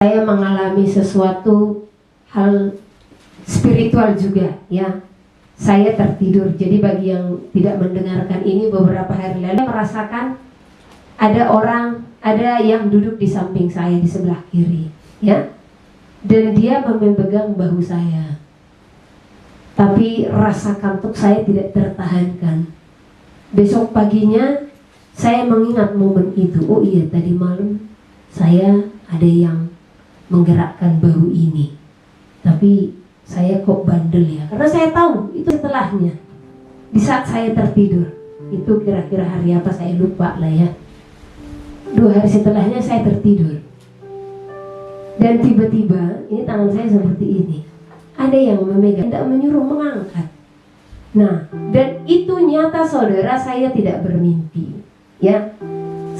Saya mengalami sesuatu hal spiritual juga, ya. Saya tertidur. Jadi bagi yang tidak mendengarkan ini, beberapa hari lalu merasakan ada yang duduk di samping saya di sebelah kiri, ya. Dan dia memegang bahu saya. Tapi rasa kantuk saya tidak tertahankan. Besok paginya saya mengingat momen itu. Oh iya, tadi malam saya ada yang menggerakkan bahu ini, tapi saya kok bandel ya, karena saya tahu itu setelahnya. Di saat saya tertidur, itu kira-kira hari apa saya lupa lah ya. 2 hari setelahnya saya tertidur, dan tiba-tiba ini tangan saya seperti ini, ada yang memegang, tidak menyuruh, mengangkat. Nah, dan itu nyata saudara, saya tidak bermimpi, ya.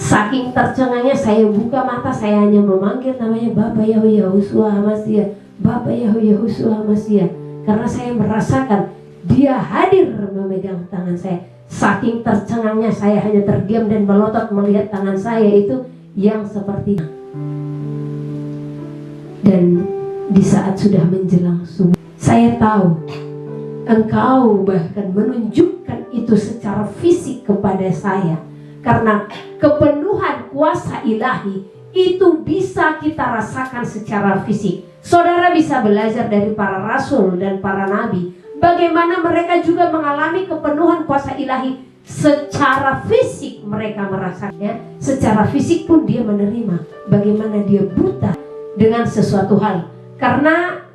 Saking tercengangnya saya buka mata, saya hanya memanggil namanya Bapak Yahushua Hamashiach, Bapak Yahushua Hamashiach, karena saya merasakan dia hadir memegang tangan saya. Saking tercengangnya saya hanya terdiam dan melotot melihat tangan saya itu yang seperti. Dan di saat sudah menjelang subuh, saya tahu Engkau bahkan menunjukkan itu secara fisik kepada saya. Karena kepenuhan kuasa ilahi itu bisa kita rasakan secara fisik. Saudara bisa belajar dari para rasul dan para nabi, bagaimana mereka juga mengalami kepenuhan kuasa ilahi secara fisik. Mereka merasakannya secara fisik pun dia menerima. Bagaimana dia buta dengan sesuatu hal. Karena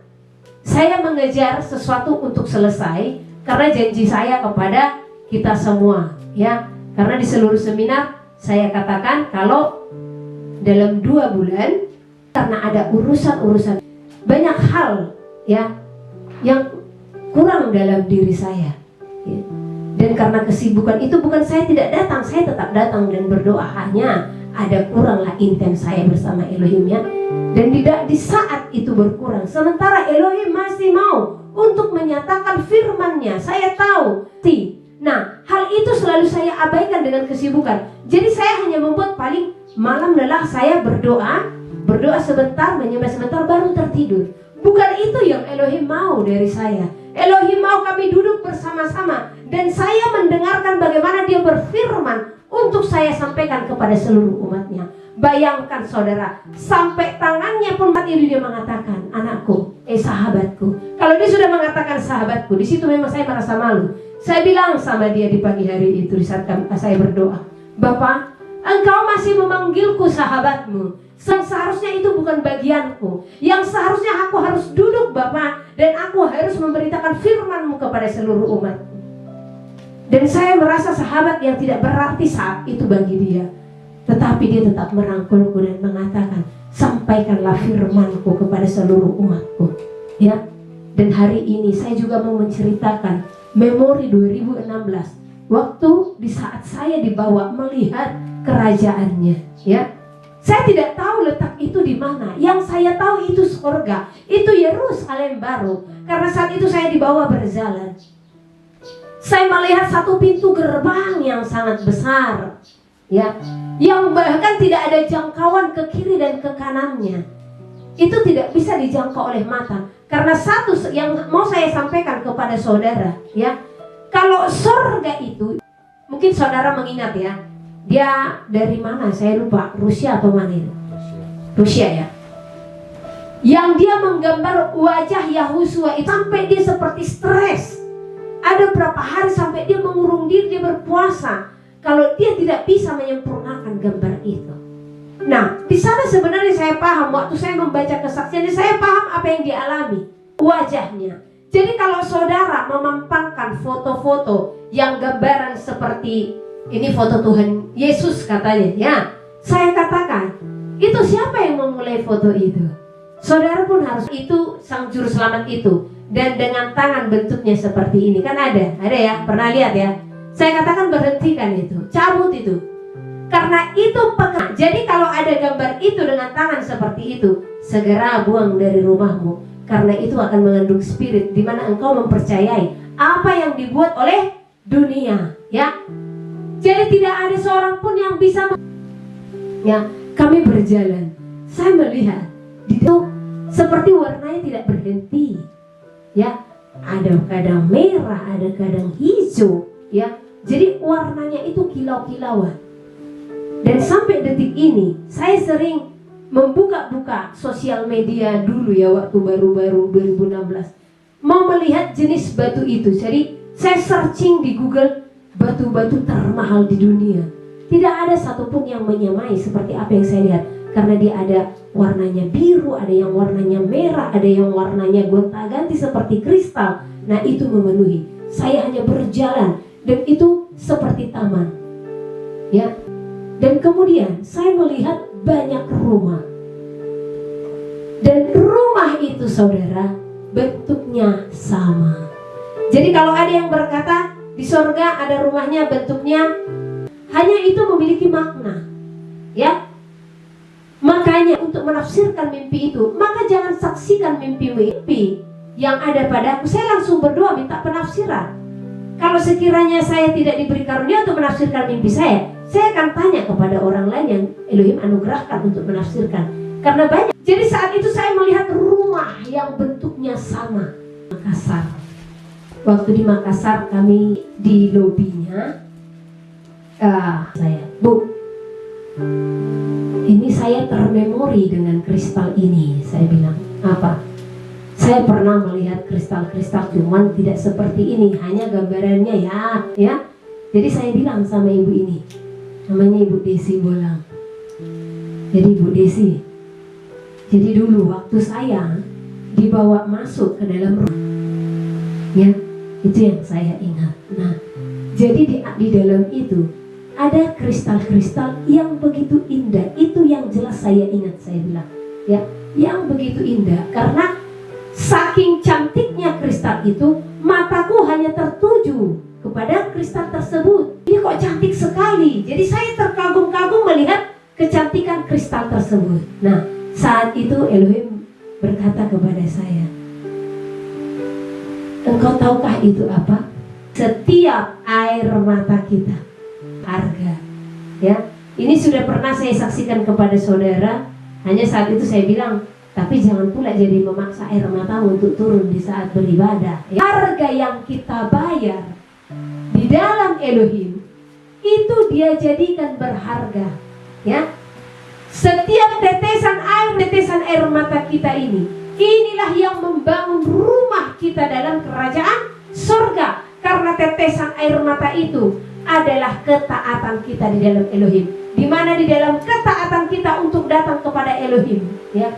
saya mengejar sesuatu untuk selesai, karena janji saya kepada kita semua, ya. Karena di seluruh seminar saya katakan kalau dalam 2 bulan, karena ada urusan-urusan banyak hal, ya, yang kurang dalam diri saya, ya. Dan karena kesibukan itu, bukan saya tidak datang, saya tetap datang dan berdoa, hanya ada kuranglah intens saya bersama Elohim, ya. Dan tidak di saat itu berkurang, sementara Elohim masih mau untuk menyatakan firman-Nya. Saya tahu. Nah, hal itu selalu saya abaikan dengan kesibukan. Jadi saya hanya membuat paling malam lelah saya berdoa sebentar, menyembah sebentar, baru tertidur. Bukan itu yang Elohim mau dari saya. Elohim mau kami duduk bersama-sama dan saya mendengarkan bagaimana dia berfirman untuk saya sampaikan kepada seluruh umatnya. Bayangkan saudara, sampai tangannya pun mati dia mengatakan, anakku, sahabatku. Kalau dia sudah mengatakan sahabatku, di situ memang saya merasa malu. Saya bilang sama dia di pagi hari itu, di saat saya berdoa, Bapak, Engkau masih memanggilku sahabatmu. Seharusnya itu bukan bagianku. Yang seharusnya aku harus duduk Bapak, dan aku harus memberitakan firman-Mu kepada seluruh umat. Dan saya merasa sahabat yang tidak berarti saat itu bagi dia. Tetapi dia tetap merangkulku dan mengatakan, sampaikanlah firman-Ku kepada seluruh umatku, ya. Dan hari ini saya juga mau menceritakan memori 2016, waktu di saat saya dibawa melihat kerajaannya, ya. Saya tidak tahu letak itu di mana. Yang saya tahu itu surga, itu Yerusalem baru. Karena saat itu saya dibawa berjalan, saya melihat satu pintu gerbang yang sangat besar, ya, yang bahkan tidak ada jangkauan ke kiri dan ke kanannya. Itu tidak bisa dijangkau oleh mata. Karena satu yang mau saya sampaikan kepada saudara, ya, kalau surga itu, mungkin saudara mengingat, ya, dia dari mana saya lupa, Rusia atau mana itu? Rusia, ya. Yang dia menggambar wajah Yahushua itu sampai dia seperti stres. Ada berapa hari sampai dia mengurung diri, dia berpuasa. Kalau dia tidak bisa menyempurnakan gambar itu. Nah, di sana sebenarnya saya paham, waktu saya membaca kesaksiannya, saya paham apa yang dialami wajahnya. Jadi kalau saudara memampangkan foto-foto yang gambaran seperti ini foto Tuhan Yesus katanya, ya, saya katakan, itu siapa yang memulai foto itu? Saudara pun harus, itu sang juru selamat itu, dan dengan tangan bentuknya seperti ini, kan ada ya, pernah lihat ya? Saya katakan berhentikan itu, cabut itu. Karena itu pekat. Jadi kalau ada gambar itu dengan tangan seperti itu, segera buang dari rumahmu. Karena itu akan mengandung spirit di mana engkau mempercayai apa yang dibuat oleh dunia, ya. Jadi tidak ada seorang pun yang bisa, ya. Kami berjalan, saya melihat Itu seperti warnanya tidak berhenti, ya. Ada kadang merah, ada kadang hijau, ya. Jadi warnanya itu kilau-kilauan. Dan sampai detik ini saya sering membuka-buka sosial media dulu ya, waktu baru-baru 2016, mau melihat jenis batu itu. Jadi saya searching di Google batu-batu termahal di dunia. Tidak ada satupun yang menyamai seperti apa yang saya lihat. Karena dia ada warnanya biru, ada yang warnanya merah, ada yang warnanya gonta-ganti seperti kristal. Nah, itu memenuhi. Saya hanya berjalan dan itu seperti taman. Ya. Dan kemudian saya melihat banyak rumah. Dan rumah itu, saudara, bentuknya sama. Jadi kalau ada yang berkata di sorga ada rumahnya bentuknya, hanya itu memiliki makna. Ya. Makanya untuk menafsirkan mimpi itu, maka jangan saksikan mimpi yang ada padaku. Saya langsung berdoa minta penafsiran. Kalau sekiranya saya tidak diberi karunia untuk menafsirkan mimpi saya akan tanya kepada orang lain yang Elohim anugerahkan untuk menafsirkan. Karena banyak. Jadi saat itu saya melihat rumah yang bentuknya sama. Makassar. Waktu di Makassar kami di lobinya, saya, Bu, ini saya termemori dengan kristal ini. Saya bilang, apa? Saya pernah melihat kristal-kristal, cuman tidak seperti ini, hanya gambarannya ya. Jadi saya bilang sama ibu ini, namanya Ibu Desi Bolang. Jadi Ibu Desi, jadi dulu waktu saya dibawa masuk ke dalam rumah, ya, itu yang saya ingat. Nah, jadi di dalam itu ada kristal-kristal yang begitu indah. Itu yang jelas saya ingat, saya bilang, ya, yang begitu indah. Karena saking cantiknya kristal itu, mataku hanya tertuju kepada kristal tersebut. Ini kok cantik sekali. Jadi saya terkagum-kagum melihat kecantikan kristal tersebut. Nah, saat itu Elohim berkata kepada saya, engkau tahukah itu apa? Setiap air mata kita harga, ya. Ini sudah pernah saya saksikan kepada saudara. Hanya saat itu saya bilang, tapi jangan pula jadi memaksa air matamu untuk turun di saat beribadah, ya. Harga yang kita bayar di dalam Elohim itu dia jadikan berharga, ya. Setiap tetesan air mata kita ini, inilah yang membangun rumah kita dalam kerajaan surga. Karena tetesan air mata itu adalah ketaatan kita di dalam Elohim. Di mana di dalam ketaatan kita untuk datang kepada Elohim, ya,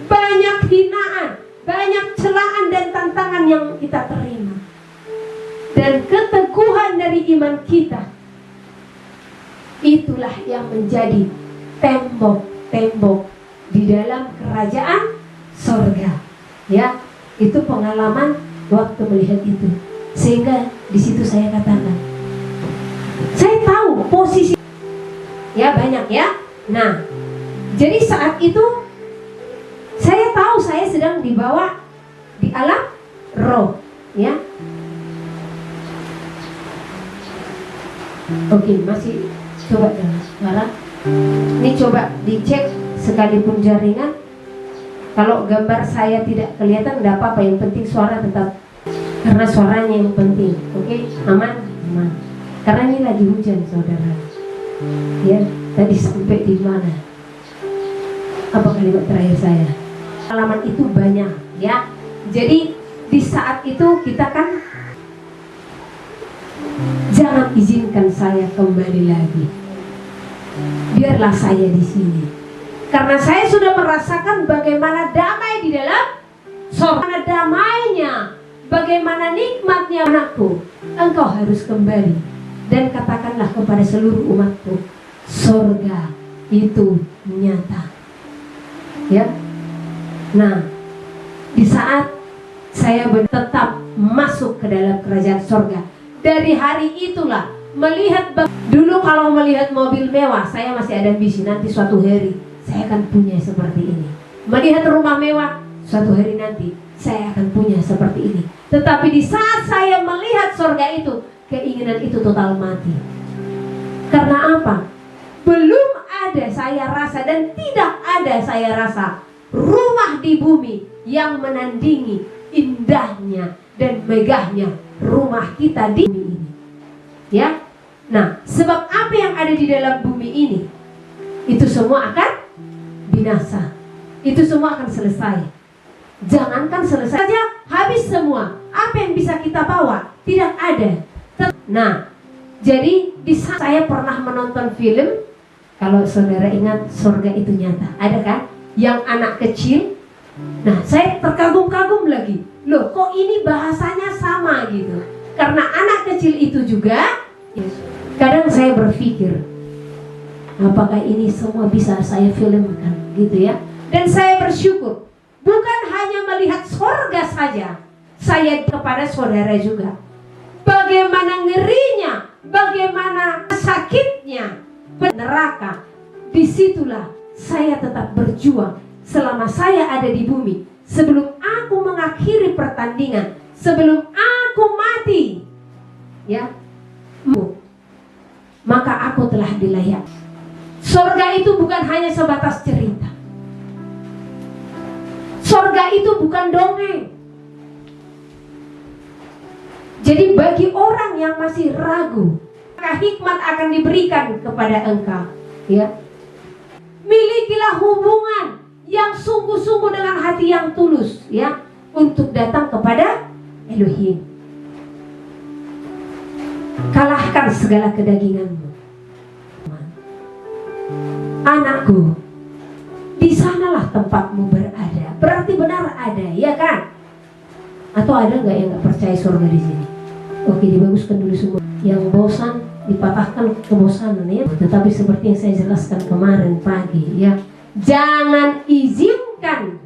banyak hinaan, banyak celaan dan tantangan yang kita terima. Dan keteguhan dari iman kita, itulah yang menjadi tembok-tembok di dalam kerajaan surga, ya. Itu pengalaman waktu melihat itu. Sehingga di situ saya katakan, saya tahu posisi, ya, banyak, ya. Nah, jadi saat itu saya tahu saya sedang dibawa di alam roh, ya. Oke, masih coba sekarang. Ini coba dicek sekalipun jaringan. Kalau gambar saya tidak kelihatan, tidak apa-apa. Yang penting suara tetap, karena suaranya yang penting. Oke, aman? Aman. Karena ini lagi hujan, saudara. Ya, tadi sampai di mana? Apa kalimat terakhir saya? Pengalaman itu banyak, ya. Jadi di saat itu kita kan, jangan izinkan saya kembali lagi. Biarlah saya di sini. Karena saya sudah merasakan bagaimana damai di dalam surga, damainya, bagaimana nikmatnya. Anakku, engkau harus kembali dan katakanlah kepada seluruh umatku, surga itu nyata, ya. Nah, di saat saya tetap masuk ke dalam kerajaan surga, dari hari itulah melihat. Dulu kalau melihat mobil mewah, saya masih ada ambisi, nanti suatu hari saya akan punya seperti ini. Melihat rumah mewah, suatu hari nanti saya akan punya seperti ini. Tetapi di saat saya melihat surga itu, keinginan itu total mati. Karena apa? Belum ada saya rasa dan tidak ada saya rasa rumah di bumi yang menandingi indahnya dan megahnya rumah kita di bumi ini. Ya. Nah, sebab apa yang ada di dalam bumi ini, itu semua akan binasa. Itu semua akan selesai. Jangankan selesai saja, habis semua. Apa yang bisa kita bawa? Tidak ada. Nah, jadi di saat saya pernah menonton film, kalau saudara ingat Surga Itu Nyata, ada kan? Yang anak kecil. Nah, saya terkagum-kagum lagi. Loh, kok ini bahasanya sama gitu? Karena anak kecil itu juga. Kadang saya berpikir, apakah ini semua bisa saya filmkan gitu ya? Dan saya bersyukur, bukan hanya melihat surga saja, saya kepada saudara juga. Bagaimana ngerinya, bagaimana sakitnya neraka. Disitulah saya tetap berjuang selama saya ada di bumi. Sebelum aku mengakhiri pertandingan, sebelum aku mati, ya, maka aku telah dilayak. Surga itu bukan hanya sebatas cerita. Surga itu bukan dongeng. Jadi bagi orang yang masih ragu, maka hikmat akan diberikan kepada engkau, ya. Milikilah hubungan yang sungguh-sungguh dengan hati yang tulus, ya, untuk datang kepada Elohim. Kalahkan segala kedaginganmu. Anakku, di sanalah tempatmu berada. Berarti benar ada, ya kan? Atau ada nggak yang nggak percaya surga di sini? Oke, dibaguskan dulu semua. Yang bosan dipatahkan kebosanan, ya. Tetapi seperti yang saya jelaskan kemarin pagi, ya, jangan izinkan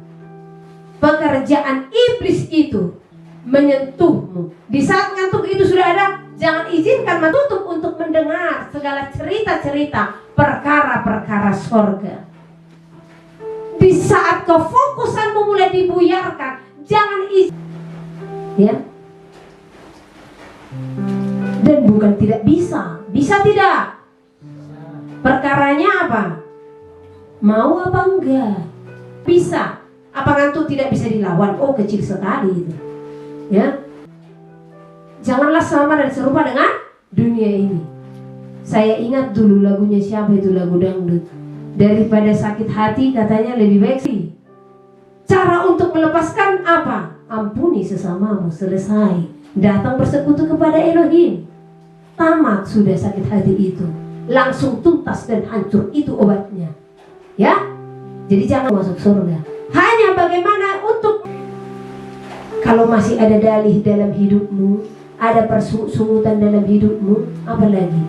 pekerjaan iblis itu menyentuhmu. Di saat ngantuk itu sudah ada, jangan izinkan menutup untuk mendengar segala cerita-cerita perkara-perkara sorga. Di saat kefokusanmu mulai dibuyarkan, jangan izinkan, ya. Dan bukan tidak bisa, bisa tidak? Perkaranya apa? Mau apa enggak? Bisa. Apa ngantuk tidak bisa dilawan? Oh, kecil sekali itu, ya. Janganlah sama dan serupa dengan dunia ini. Saya ingat dulu lagunya siapa itu, lagu dangdut. Daripada sakit hati katanya lebih baik sih. Cara untuk melepaskan apa? Ampuni sesamamu, selesai. Datang bersekutu kepada Elohim. Tamat sudah sakit hati itu. Langsung tuntas dan hancur, itu obatnya. Ya? Jadi jangan masuk surga. Hanya bagaimana untuk, kalau masih ada dalih dalam hidupmu, ada persungutan dalam hidupmu, apa lagi?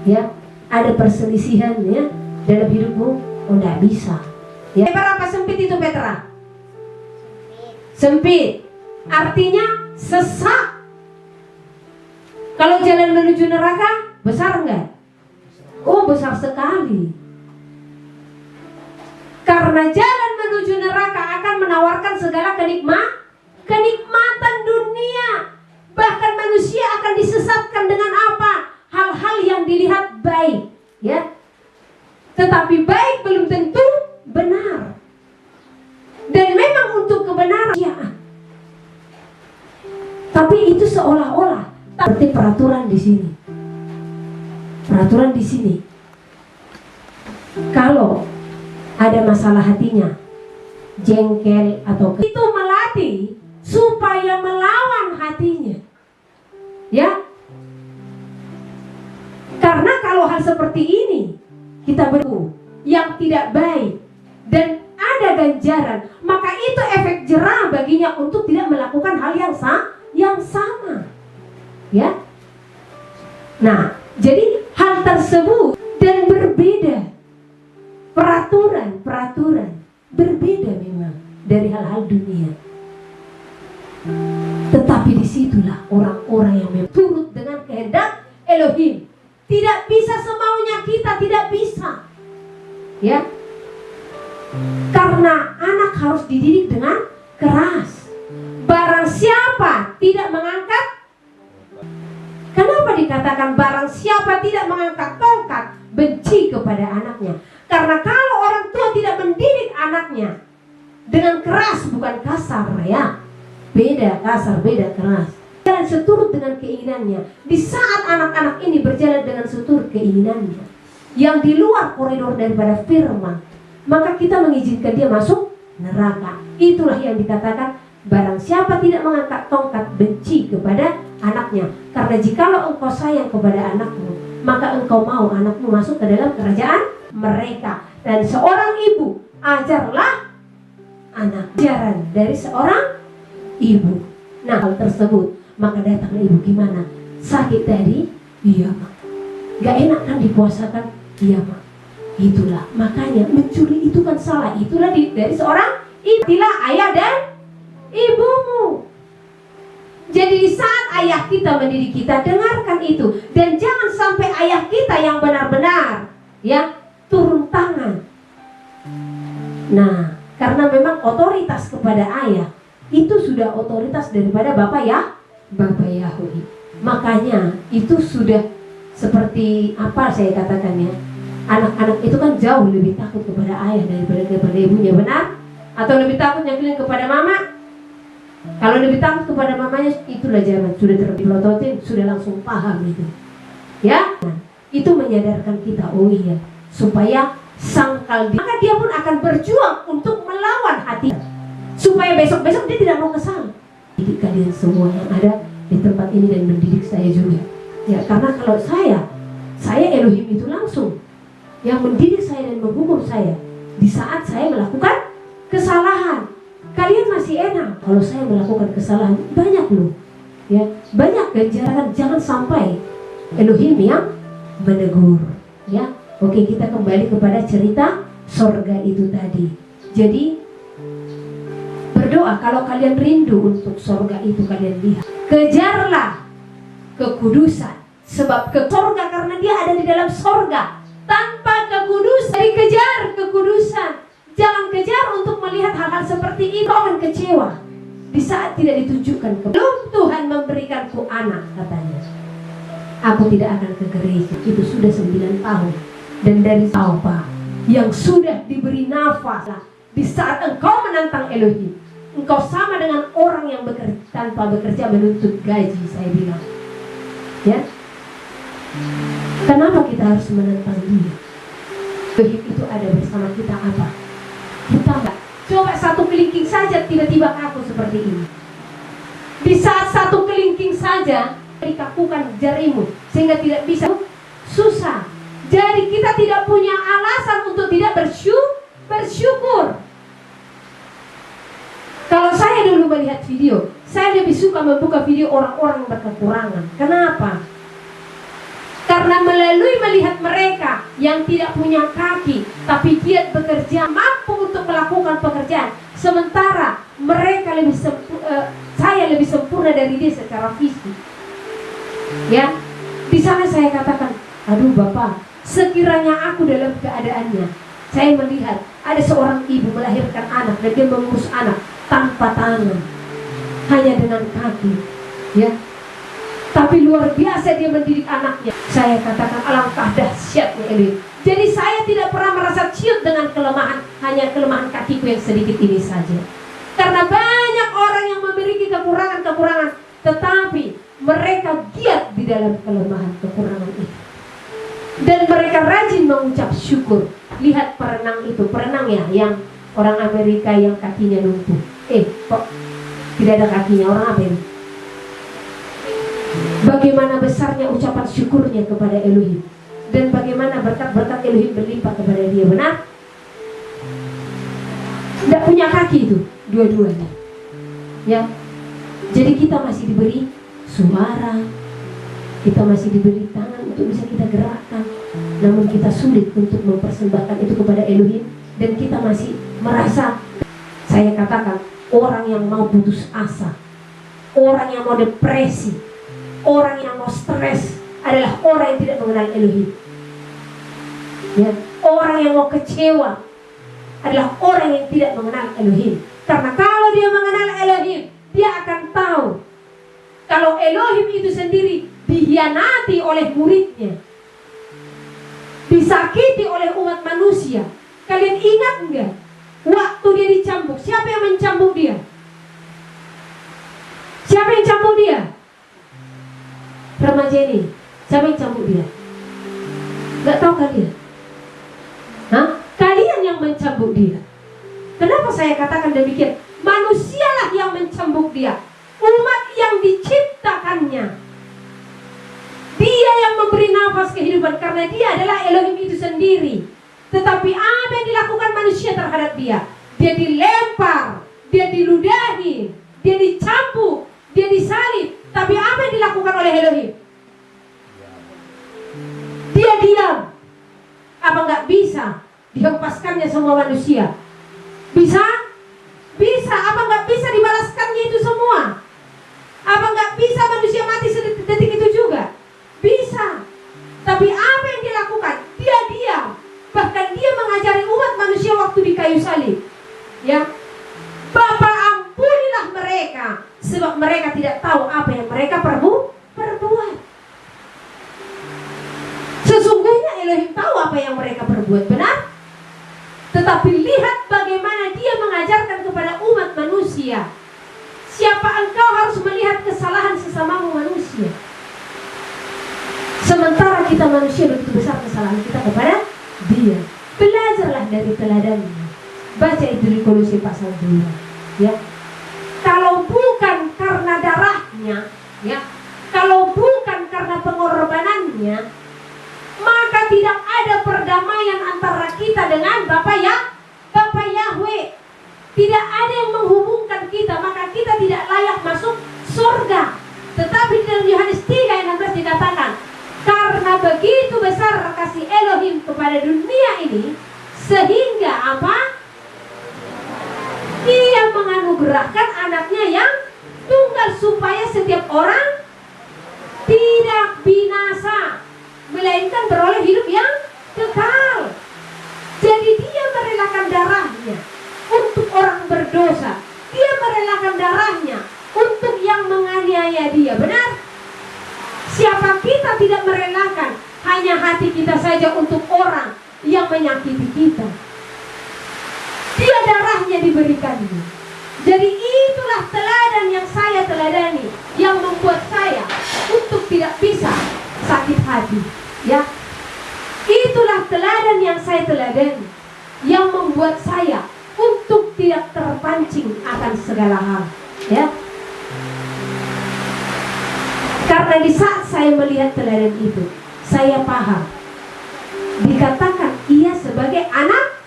Ya, ada perselisihan, ya, dalam hidupmu, oh enggak bisa. Ya. Berapa sempit itu, Petra? Sempit. Artinya sesak. Kalau jalan menuju neraka, besar enggak? Oh, besar sekali. Karena jalan menuju neraka akan menawarkan segala kenikmatan dunia. Bahkan manusia akan disesatkan dengan apa? Hal-hal yang dilihat baik, ya. Tetapi baik belum tentu benar. Dan memang untuk kebenaran, ya. Tapi itu seolah-olah seperti peraturan di sini. Peraturan di sini. Kalau ada masalah hatinya, jengkel atau itu melatih supaya melawan hatinya, ya. Karena kalau hal seperti ini kita berlaku yang tidak baik dan ada ganjaran, maka itu efek jerah baginya untuk tidak melakukan hal yang sama, ya. Nah, jadi hal tersebut dan berbeda. Peraturan berbeda memang dari hal-hal dunia. Tetapi disitulah orang-orang yang turut dengan kehendak Elohim. Tidak bisa semaunya kita, tidak bisa, ya. Karena anak harus dididik dengan keras. Barang siapa tidak mengangkat, kenapa dikatakan barang siapa tidak mengangkat tongkat benci kepada anaknya? Karena kalau orang tua tidak mendidik anaknya, dengan keras, bukan kasar ya. Beda kasar, beda keras. Jalan seturut dengan keinginannya. Di saat anak-anak ini berjalan dengan seturut keinginannya, yang di luar koridor daripada firman, maka kita mengizinkan dia masuk neraka. Itulah yang dikatakan, barang siapa tidak mengangkat tongkat benci kepada anaknya. Karena jikalau engkau sayang kepada anakmu, maka engkau mau anakmu masuk ke dalam kerajaan mereka. Dan seorang ibu, ajarlah anak. Ajaran dari seorang ibu. Nah, hal tersebut, maka datanglah ibu. Gimana? Sakit tadi? Iya, Mak. Gak enak kan dipuasakan? Iya, Mak. Itulah, makanya mencuri itu kan salah. Itulah dari seorang ibu. Itulah ayah dan ibumu. Jadi di saat ayah kita mendidik kita, dengarkan itu. Dan jangan sampai ayah kita yang benar-benar ya turun tangan. Nah, karena memang otoritas kepada ayah itu sudah otoritas daripada Bapak Yahweh. Makanya itu sudah seperti apa saya katakan ya, anak-anak itu kan jauh lebih takut kepada ayah daripada kepada ibunya, benar? Atau lebih takut nyakilin kepada mama? Kalau lebih takut kepada mamanya, itulah zaman sudah terpilototin, sudah langsung paham itu ya. Nah, itu menyadarkan kita, oh iya, supaya sangkal maka dia pun akan berjuang untuk melawan hati, supaya besok-besok dia tidak mau kesal. Didik kalian semua yang ada di tempat ini dan mendidik saya juga ya, karena kalau saya Elohim itu langsung yang mendidik saya dan menghukum saya di saat saya melakukan kesalahan. Kalian masih enak, kalau saya melakukan kesalahan banyak loh ya, banyak ganjaran. Jangan sampai Elohim yang menegur ya. Oke, kita kembali kepada cerita sorga itu tadi. Jadi berdoa, kalau kalian rindu untuk sorga itu, kalian lihat, kejarlah kekudusan, sebab ke sorga karena dia ada di dalam sorga. Tanpa kekudusan, dikejar kekudusan. Jangan kejar untuk melihat hal-hal seperti itu, akan kecewa di saat tidak ditunjukkan. Belum Tuhan memberikanku anak, katanya, aku tidak akan ke gereja. Itu sudah 9 tahun. Dan dari Tauba yang sudah diberi nafas, di saat engkau menantang Elohim, engkau sama dengan orang yang bekerja tanpa bekerja menuntut gaji. Saya bilang ya, kenapa kita harus menantang dia? Elohim itu ada bersama kita apa? Kita enggak. Coba satu kelingking saja tiba-tiba aku seperti ini. Di saat satu kelingking saja dikakukan jarimu sehingga tidak bisa, susah. Jadi kita tidak punya alasan untuk tidak bersyukur. Kalau saya dulu melihat video, saya lebih suka membuka video orang-orang berkekurangan. Kenapa? Karena melalui melihat mereka yang tidak punya kaki tapi giat bekerja, mampu untuk melakukan pekerjaan, sementara mereka saya lebih sempurna dari dia secara fisik. Ya, di sana saya katakan, aduh Bapak, sekiranya aku dalam keadaannya, saya melihat ada seorang ibu melahirkan anak dan dia mengurus anak tanpa tangan, hanya dengan kaki, ya. Tapi luar biasa dia mendidik anaknya. Saya katakan alangkah dahsyatnya Elohim. Jadi saya tidak pernah merasa ciut dengan kelemahan, hanya kelemahan kakiku yang sedikit ini saja. Karena banyak orang yang memiliki kekurangan-kekurangan, tetapi mereka giat di dalam kelemahan kekurangan itu. Dan mereka rajin mengucap syukur. Lihat perenang itu, perenang ya, yang orang Amerika yang kakinya lumpuh. Kok tidak ada kakinya, orang apa ini? Bagaimana besarnya ucapan syukurnya kepada Elohim, dan bagaimana berkat-berkat Elohim berlimpah kepada dia, benar? Tidak punya kaki itu, dua-duanya. Ya, jadi kita masih diberi suara, kita masih diberi tangan untuk bisa kita gerakkan, namun kita sulit untuk mempersembahkan itu kepada Elohim, dan kita masih merasa, saya katakan, orang yang mau putus asa, orang yang mau depresi, orang yang mau stres adalah orang yang tidak mengenal Elohim. Ya, orang yang mau kecewa adalah orang yang tidak mengenal Elohim. Karena kalau dia mengenal Elohim, dia akan tahu kalau Elohim itu sendiri dihianati oleh muridnya, disakiti oleh umat manusia. Kalian ingat enggak? waktu dia dicambuk, siapa yang mencambuk dia? Siapa yang cambuk dia? Remaja ini, siapa yang cambuk dia? Gak tahu kalian? Hah? Kalian yang mencambuk dia. Kenapa saya katakan demikian? Manusialah yang mencambuk dia, umat yang diciptakannya. Dia yang memberi nafas kehidupan, karena dia adalah Elohim itu sendiri. Tetapi apa yang dilakukan manusia terhadap dia? Dia dilempar, dia diludahi, dia dicambuk, dia disalib. Tapi apa yang dilakukan oleh Elohim? Dia diam. Apa nggak bisa dihempaskannya semua manusia? Bisa? Bisa. Apa nggak bisa dibalaskannya itu semua? Apa nggak bisa manusia mati sedetik itu juga? Bisa. Tapi apa yang dilakukan? Dia diam. Bahkan dia mengajari umat manusia waktu di kayu salib. Ya, Bapa ampunilah mereka, sebab mereka tidak tahu apa yang mereka perbuat. Sesungguhnya Elohim tahu apa yang mereka perbuat, benar? Tetapi lihat bagaimana dia mengajarkan kepada umat manusia. Siapa engkau harus melihat kesalahan sesamamu manusia. Sementara kita manusia begitu besar kesalahan kita kepada dia. Belajarlah dari teladannya. Baca itu di Kolose pasal 2. Ya. Kalau bukan karena darahnya, ya, kalau bukan karena pengorbanannya, maka tidak ada perdamaian antara kita dengan Bapa Yahweh. Tidak ada yang menghubungkan kita, maka kita tidak layak masuk surga. Tetapi dalam Yohanes 3:16 dikatakan, karena begitu besar kasih Elohim kepada dunia ini, sehingga apa? Dia menganugerahkan anaknya yang tunggal, supaya setiap orang tidak binasa, melainkan beroleh hidup yang kekal. Jadi dia merelakan darahnya untuk orang berdosa. Dia merelakan darahnya untuk yang menganiaya dia. Benar? Siapa kita tidak merelakan? Hanya hati kita saja untuk orang yang menyakiti kita. Dia darahnya diberikannya. Jadi itulah teladan yang saya teladani, yang membuat saya untuk tidak bisa sakit hati. Ya, itulah teladan yang saya teladani, yang membuat saya untuk tidak terpancing akan segala hal. Ya, karena di saat saya melihat teladan itu, saya paham. Dikatakan ia sebagai anak,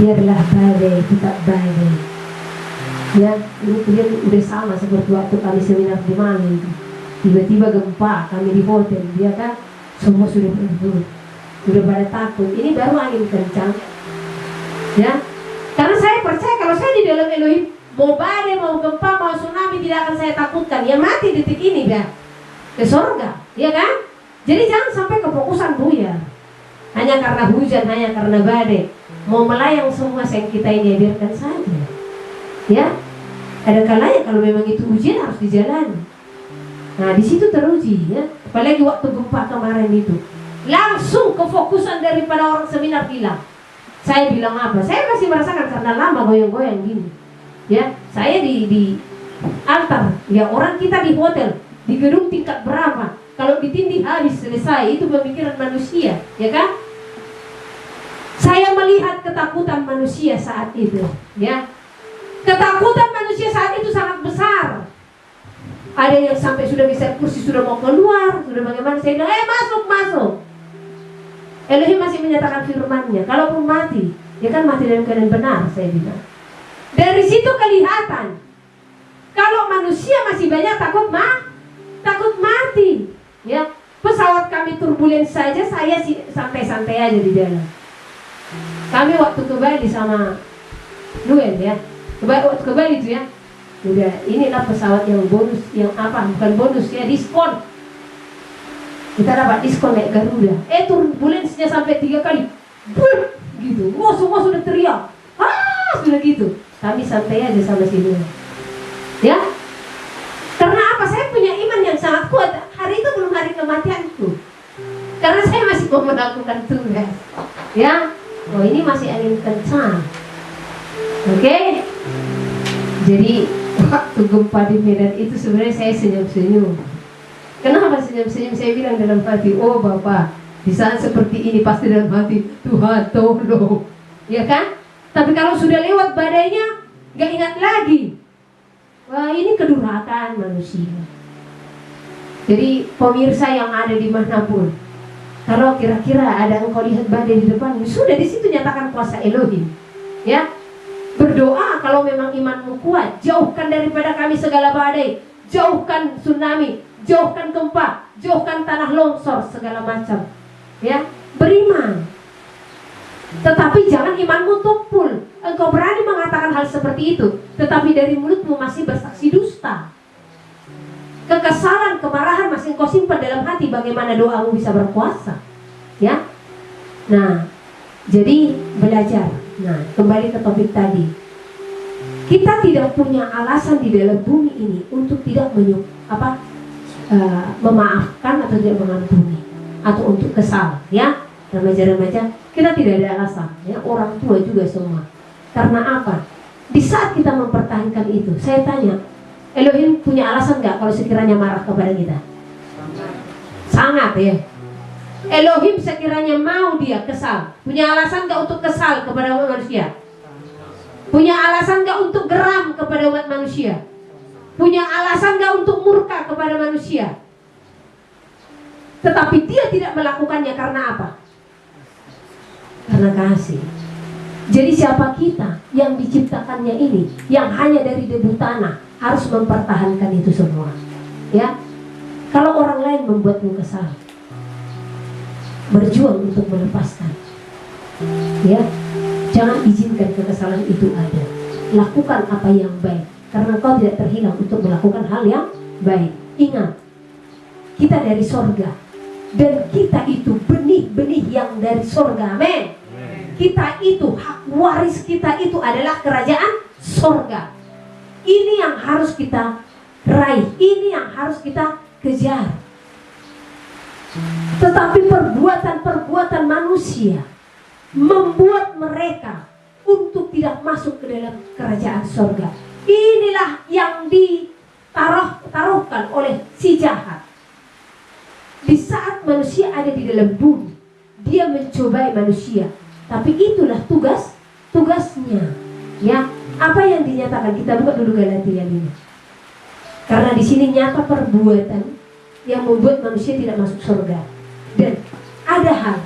biarlah badai tetap badai. Ya, ini kemudian udah sama seperti waktu kami seminar di Mali. Tiba-tiba gempa, kami di hotel, dia kan semua sudah berdua, sudah pada takut. Ini baru angin kencang. Ya, karena saya percaya kalau saya di dalam Elohim, mau badai, mau gempa, mau tsunami, tidak akan saya takutkan. Ya mati detik ini dah ke surga, ya kan? Jadi jangan sampai kefokusan buyar hanya karena hujan, hanya karena badai. Mau melayang semua sayang kita ini, biarkan saja. Ya, ada kalanya kalau memang itu ujian harus dijalani. Nah di situ teruji, ya. Apalagi waktu gempa kemarin itu, langsung kefokusan daripada orang seminar hilang. Saya bilang apa? Saya masih merasakan karena lama goyang-goyang gini. Ya, saya di altar. Ya, orang kita di hotel, di gedung tingkat berapa? Kalau ditindih habis selesai, itu pemikiran manusia, ya kan? Saya melihat ketakutan manusia saat itu, ya. Ketakutan manusia saat itu sangat besar. Ada yang sampai sudah bisa kursi, sudah mau keluar, sudah bagaimana? Saya bilang, masuk. Elohim masih menyatakan firman-Nya, kalaupun mati, ya kan mati dalam keadaan benar, saya bilang. Dari situ kelihatan, kalau manusia masih banyak takut mati, ya. Pesawat kami turbulen saja, saya santai-santai aja di dalam. Kami waktu ke Bali sama Noel, ya. Waktu ke Bali itu, ya. Udah, inilah pesawat yang bonus, yang apa? Bukan bonus, ya, diskon. Kita dapat diskon naik Garuda. Turbulensinya sampai 3 kali. Buh, gitu. Semua sudah teriak. Sudah gitu. Kami santai aja sama si Noel. Ya. Karena apa? Saya punya iman yang sangat kuat. Hari itu belum hari kematianku. Karena saya masih mau melakukan tugas. Ya. Oh, ini masih angin kencang. Oke. Jadi waktu gempa di Medan itu sebenarnya saya senyum-senyum. Kenapa senyum-senyum? Saya bilang dalam hati, oh Bapak, di saat seperti ini pasti dalam hati, Tuhan tolong, ya kan? Tapi kalau sudah lewat badainya, gak ingat lagi. Wah, ini kedurhakaan manusia. Jadi pemirsa yang ada dimanapun, kalau kira-kira ada engkau lihat badai di depan, sudah di situ nyatakan kuasa Elohim. Ya, berdoa kalau memang imanmu kuat, jauhkan daripada kami segala badai, jauhkan tsunami, jauhkan gempa, jauhkan tanah longsor, segala macam. Ya, beriman. Tetapi jangan imanmu tumpul. Engkau berani mengatakan hal seperti itu, tetapi dari mulutmu masih bersaksi dusta. Kekesalan, kemarahan masih engkau simpan dalam hati. Bagaimana doamu bisa berkuasa? Ya. Nah, jadi belajar. Nah, kembali ke topik tadi. Kita tidak punya alasan di dalam bumi ini untuk tidak memaafkan atau tidak mengampuni atau untuk kesal, ya. Remaja-remaja, kita tidak ada alasan, ya. Orang tua juga semua. Karena apa? Di saat kita mempertahankan itu, saya tanya, Elohim punya alasan nggak kalau sekiranya marah kepada kita? Sangat, ya. Elohim sekiranya mau dia kesal, punya alasan nggak untuk kesal kepada umat manusia? Punya alasan nggak untuk geram kepada umat manusia? Punya alasan nggak untuk murka kepada manusia? Tetapi dia tidak melakukannya karena apa? Karena kasih. Jadi siapa kita yang diciptakannya ini, yang hanya dari debu tanah, harus mempertahankan itu semua, ya. Kalau orang lain membuatmu kesal, berjuang untuk melepaskan, ya. Jangan izinkan kekesalan itu ada. Lakukan apa yang baik, karena kau tidak terhilang untuk melakukan hal yang baik. Ingat, kita dari sorga, dan kita itu benih-benih yang dari sorga. Amin. Kita itu, hak waris kita itu adalah kerajaan sorga. Ini yang harus kita raih, ini yang harus kita kejar. Tetapi perbuatan-perbuatan manusia membuat mereka untuk tidak masuk ke dalam kerajaan sorga. Inilah yang ditaruhkan oleh si jahat. Di saat manusia ada di dalam bumi, dia mencobai manusia. Tapi itulah tugasnya, ya. Apa yang dinyatakan? Kita buka dulu Galatia 5. Karena di sini nyata perbuatan yang membuat manusia tidak masuk surga. Dan ada hal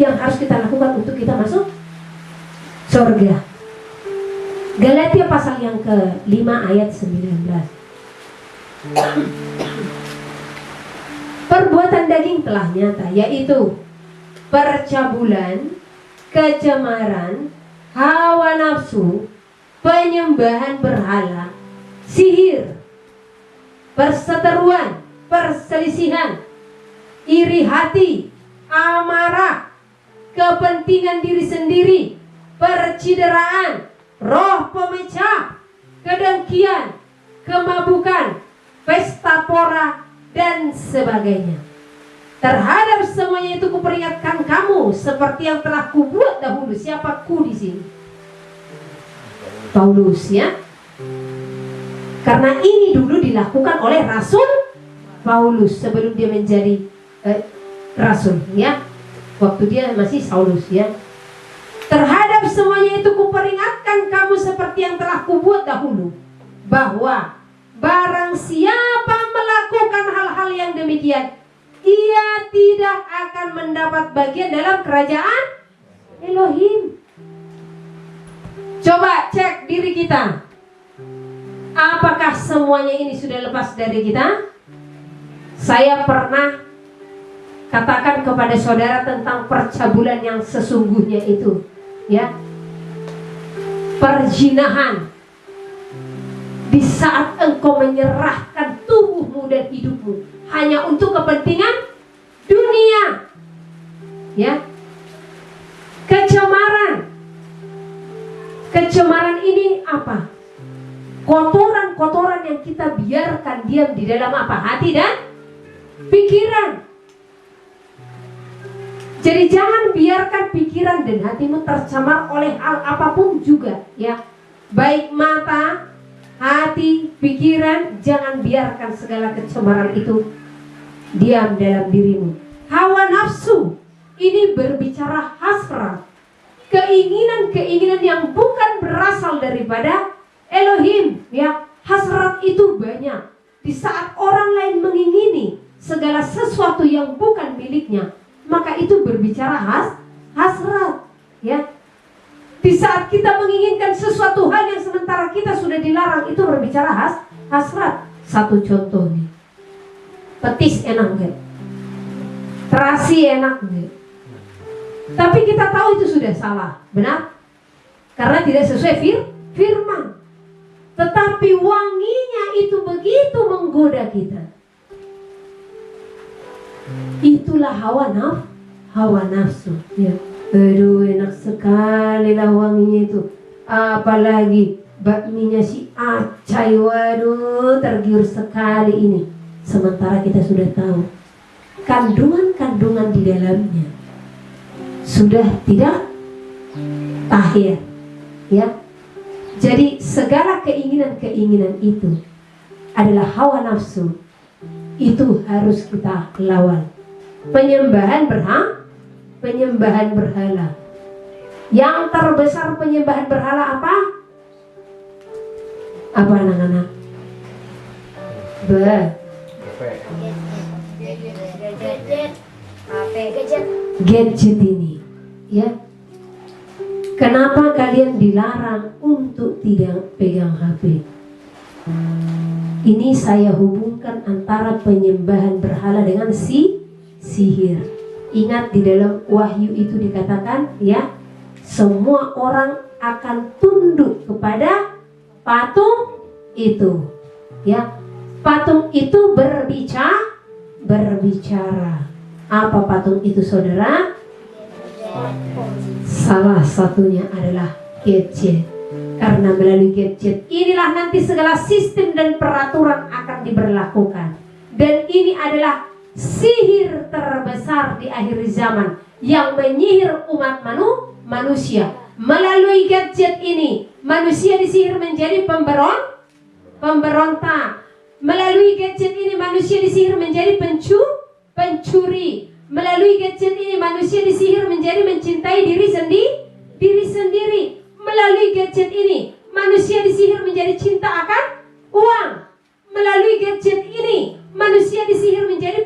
yang harus kita lakukan untuk kita masuk surga. Galatia pasal yang ke-5 ayat 19. Perbuatan daging telah nyata, yaitu percabulan, kecemaran, hawa nafsu, penyembahan berhala, sihir, perseteruan, perselisihan, iri hati, amarah, kepentingan diri sendiri, percideraan, roh pemecah, kedengkian, kemabukan, pesta pora, dan sebagainya. Terhadap semuanya itu kuperingatkan kamu, seperti yang telah kubuat dahulu. Siapa ku di sini? Paulus, ya. Karena ini dulu dilakukan oleh Rasul Paulus sebelum dia menjadi Rasul, ya. Waktu dia masih Saulus, ya. Terhadap semuanya itu kuperingatkan kamu seperti yang telah kubuat dahulu, bahwa barang siapa melakukan hal-hal yang demikian, ia tidak akan mendapat bagian dalam kerajaan Elohim. Coba cek diri kita. Apakah semuanya ini sudah lepas dari kita? Saya pernah katakan kepada saudara tentang percabulan yang sesungguhnya itu, ya. Perzinahan. Di saat engkau menyerahkan tubuhmu dan hidupmu hanya untuk kepentingan dunia, ya. Kecemaran ini apa? Kotoran-kotoran yang kita biarkan diam di dalam apa? Hati dan pikiran. Jadi jangan biarkan pikiran dan hatimu tercemar oleh hal apapun juga, ya. Baik mata, hati, pikiran, jangan biarkan segala kecemaran itu diam dalam dirimu. Hawa nafsu ini berbicara hasrat, keinginan-keinginan yang bukan berasal daripada Elohim, ya. Hasrat itu banyak. Di saat orang lain mengingini segala sesuatu yang bukan miliknya, maka itu berbicara hasrat, ya. Di saat kita menginginkan sesuatu hal yang sementara kita sudah dilarang, itu berbicara hasrat. Satu contoh nih, petis enak nggak? Terasi enak nggak? Tapi kita tahu itu sudah salah, benar? Karena tidak sesuai firman. Tetapi wanginya itu begitu menggoda kita. Itulah hawa nafsu, ya. Aduh, enak sekali lah wanginya itu. Apalagi bakminya si Acai, waduh, tergiur sekali ini. Sementara kita sudah tahu kandungan-kandungan di dalamnya sudah tidak tahir, ya. Jadi segala keinginan-keinginan itu adalah hawa nafsu. Itu harus kita lawan. Penyembahan berhala. Yang terbesar penyembahan berhala apa? Apa anak-anak? Gadget ini, ya. Kenapa kalian dilarang untuk tidak pegang HP? Ini saya hubungkan antara penyembahan berhala dengan sihir. Ingat di dalam Wahyu itu dikatakan, ya, semua orang akan tunduk kepada patung itu, ya. Patung itu berbicara. Apa patung itu, saudara? Salah satunya adalah gadget. Karena melalui gadget inilah nanti segala sistem dan peraturan akan diberlakukan. Dan ini adalah sihir terbesar di akhir zaman yang menyihir umat manusia. Melalui gadget ini manusia disihir menjadi pemberontak. Melalui gadget ini manusia disihir menjadi pencuri. Melalui gadget ini manusia disihir menjadi mencintai diri sendiri. Melalui gadget ini manusia disihir menjadi cinta akan uang. Melalui gadget ini manusia disihir menjadi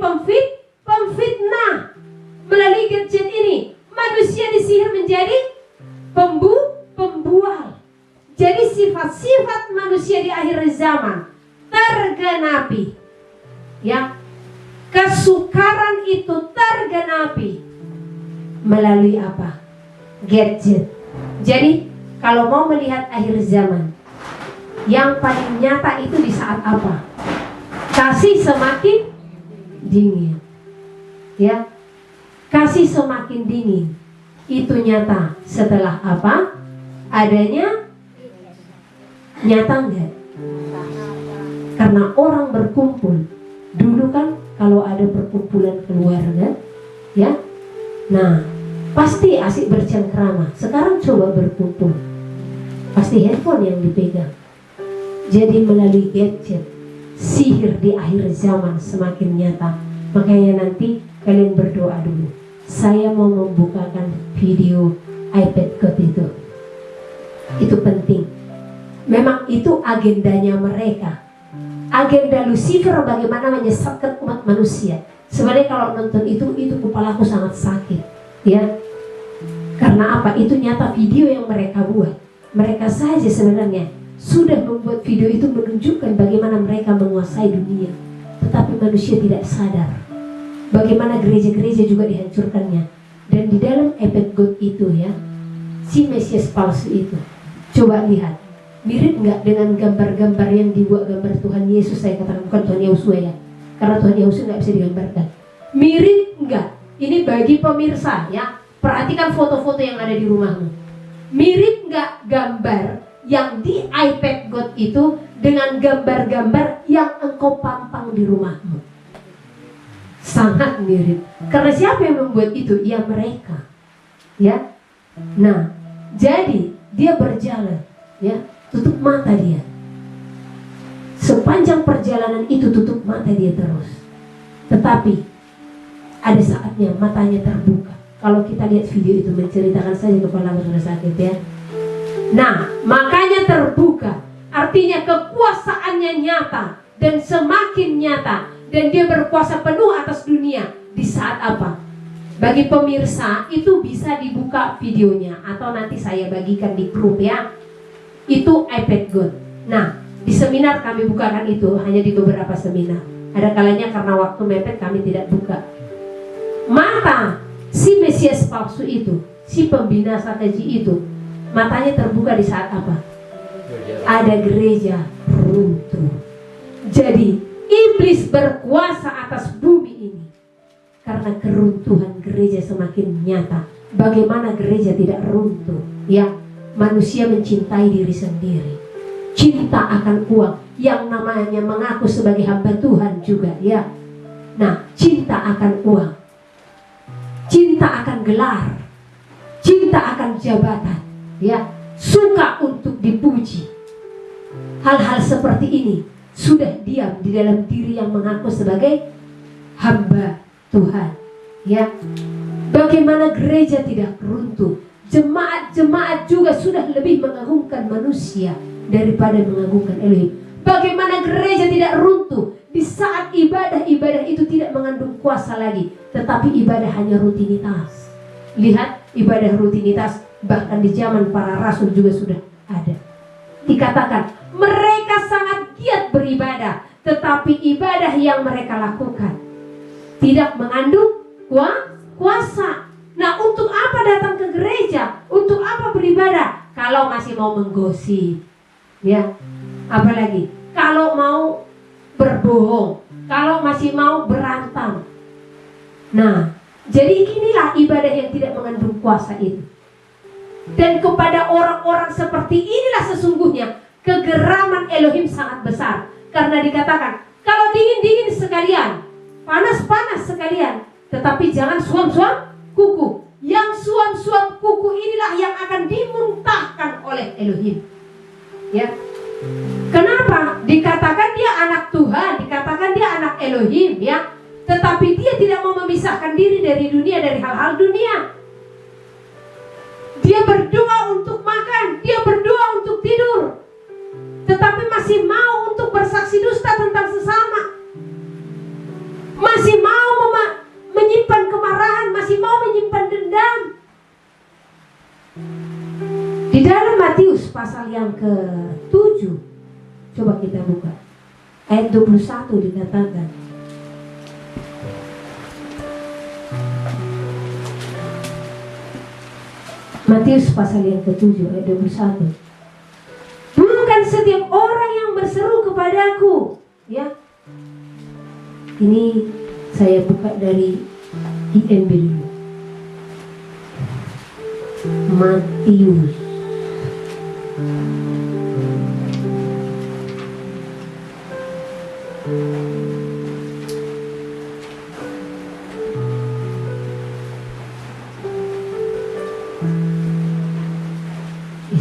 pemfitnah. Melalui gadget ini manusia disihir menjadi pembual. Jadi sifat-sifat manusia di akhir zaman tergenapi, ya. Kesukaran itu tergenapi melalui apa? Gadget. Jadi kalau mau melihat akhir zaman, yang paling nyata itu di saat apa? Kasih semakin dingin, ya. Kasih semakin dingin itu nyata setelah apa? Adanya nyata enggak? Karena orang berkumpul. Dulu kan kalau ada perkumpulan keluarga, ya, nah pasti asik bercengkrama. Sekarang coba berkumpul, pasti handphone yang dipegang. Jadi melalui gadget, sihir di akhir zaman semakin nyata. Makanya nanti kalian berdoa dulu. Saya mau membukakan video iPad God itu. Itu penting. Memang itu agendanya mereka. Agenda Lucifer bagaimana menyesatkan umat manusia. Sebenarnya kalau nonton itu kepalaku sangat sakit, ya. Karena apa? Itu nyata video yang mereka buat. Mereka saja sebenarnya sudah membuat video itu menunjukkan bagaimana mereka menguasai dunia. Tetapi manusia tidak sadar bagaimana gereja-gereja juga dihancurkannya. Dan di dalam iPad God itu, ya, si Mesias palsu itu, coba lihat, mirip nggak dengan gambar-gambar yang dibuat gambar Tuhan Yesus? Saya katakan bukan Tuhan Yesus, ya, karena Tuhan Yesus nggak bisa digambarkan. Mirip nggak? Ini bagi pemirsa, ya, perhatikan foto-foto yang ada di rumahmu. Mirip nggak gambar yang di iPad God itu dengan gambar-gambar yang engkau pampang di rumahmu? Sangat mirip. Karena siapa yang membuat itu? Ya mereka. Ya. Nah, jadi dia berjalan, ya, tutup mata dia. Sepanjang perjalanan itu tutup mata dia terus. Tetapi ada saatnya matanya terbuka. Kalau kita lihat video itu menceritakan saja kepala sudah sakit, ya. Nah, makanya terbuka. Artinya kekuasaannya nyata dan semakin nyata, dan dia berkuasa penuh atas dunia. Di saat apa? Bagi pemirsa itu bisa dibuka videonya atau nanti saya bagikan di grup, ya. Itu iPad God. Nah, di seminar kami bukakan itu hanya di beberapa seminar. Ada kalanya karena waktu mepet kami tidak buka. Mata si Mesias palsu itu, si pembinasa keji itu, matanya terbuka di saat apa? Ada gereja runtuh. Jadi iblis berkuasa atas bumi ini karena keruntuhan gereja semakin nyata. Bagaimana gereja tidak runtuh? Ya, manusia mencintai diri sendiri, cinta akan uang, yang namanya mengaku sebagai hamba Tuhan juga, ya. Nah, cinta akan uang, cinta akan gelar, cinta akan jabatan, ya, suka untuk dipuji. Hal-hal seperti ini sudah diam di dalam diri yang mengaku sebagai hamba Tuhan, ya. Bagaimana gereja tidak runtuh? Jemaat-jemaat juga sudah lebih mengagungkan manusia daripada mengagungkan Elohim. Bagaimana gereja tidak runtuh di saat ibadah-ibadah itu tidak mengandung kuasa lagi, tetapi ibadah hanya rutinitas. Lihat, ibadah rutinitas bahkan di zaman para rasul juga sudah ada. Dikatakan mereka sangat giat beribadah, tetapi ibadah yang mereka lakukan tidak mengandung kuasa. Nah, untuk apa datang ke gereja? Untuk apa beribadah? Kalau masih mau menggosip, ya. Apalagi kalau mau berbohong, kalau masih mau berantem. Nah, jadi inilah ibadah yang tidak mengandung kuasa itu. Dan kepada orang-orang seperti inilah sesungguhnya kegeraman Elohim sangat besar. Karena dikatakan, kalau dingin-dingin sekalian, panas-panas sekalian, tetapi jangan suam-suam kuku. Yang suam-suam kuku inilah yang akan dimuntahkan oleh Elohim, ya. Kenapa? Dikatakan dia anak Tuhan, dikatakan dia anak Elohim, ya. Tetapi dia tidak mau memisahkan diri dari dunia, dari hal-hal dunia. Dia berdoa untuk makan, dia berdoa untuk tidur, tetapi masih mau untuk bersaksi dusta tentang sesama. Masih mau menyimpan kemarahan, masih mau menyimpan dendam. Di dalam Matius pasal yang ke-7, coba kita buka ayat 21, dikatakan, Matius pasal yang ke-7 ayat 21. Bukan setiap orang yang berseru kepadaku, ya. Ini saya buka dari IMB dulu. Matius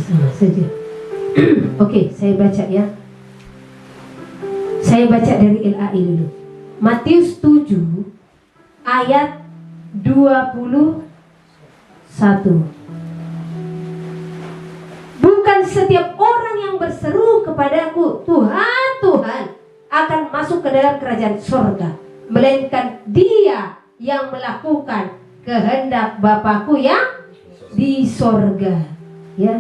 sama saja. Oke, saya baca, ya. Saya baca dari LAI dulu. Matius 7 ayat 21. Bukan setiap orang yang berseru kepadaku, Tuhan, Tuhan, akan masuk ke dalam kerajaan surga, melainkan dia yang melakukan kehendak Bapakku yang di surga, ya.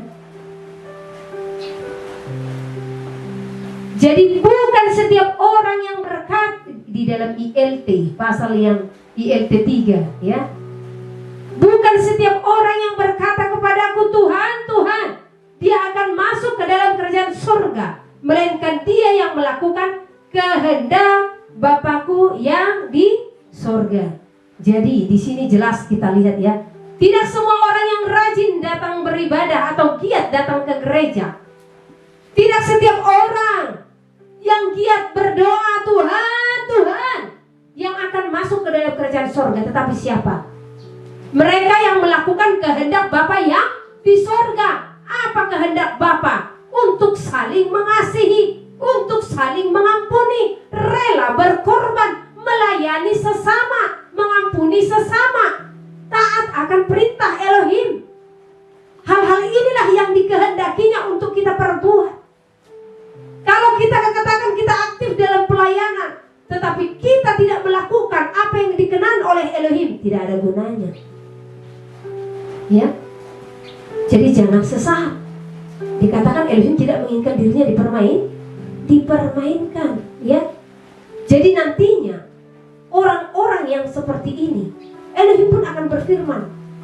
Jadi bukan setiap orang yang berkata, di dalam ILT pasal yang ILT 3, ya. Bukan setiap orang yang berkata kepadaku Tuhan, Tuhan, dia akan masuk ke dalam kerajaan surga, melainkan dia yang melakukan kehendak Bapakku yang di surga. Jadi di sini jelas kita lihat, ya. Tidak semua orang yang rajin datang beribadah atau giat datang ke gereja. Tidak setiap orang yang giat berdoa Tuhan, Tuhan, yang akan masuk ke dalam kerajaan sorga, tetapi siapa? Mereka yang melakukan kehendak Bapa yang di sorga. Apa kehendak Bapa? Untuk saling mengasihi, untuk saling mengampuni, rela berkorban, melayani sesama, mengampuni sesama, taat akan perintah Elohim. Hal-hal inilah yang dikehendakinya untuk kita perbuat. Kalau kita katakan kita aktif dalam pelayanan, tetapi kita tidak melakukan apa yang dikenan oleh Elohim, tidak ada gunanya. Ya, jadi jangan sesaat. Dikatakan Elohim tidak menginginkan dirinya dipermainkan. Ya, jadi nantinya orang-orang yang seperti ini, Elohim pun akan berfirman,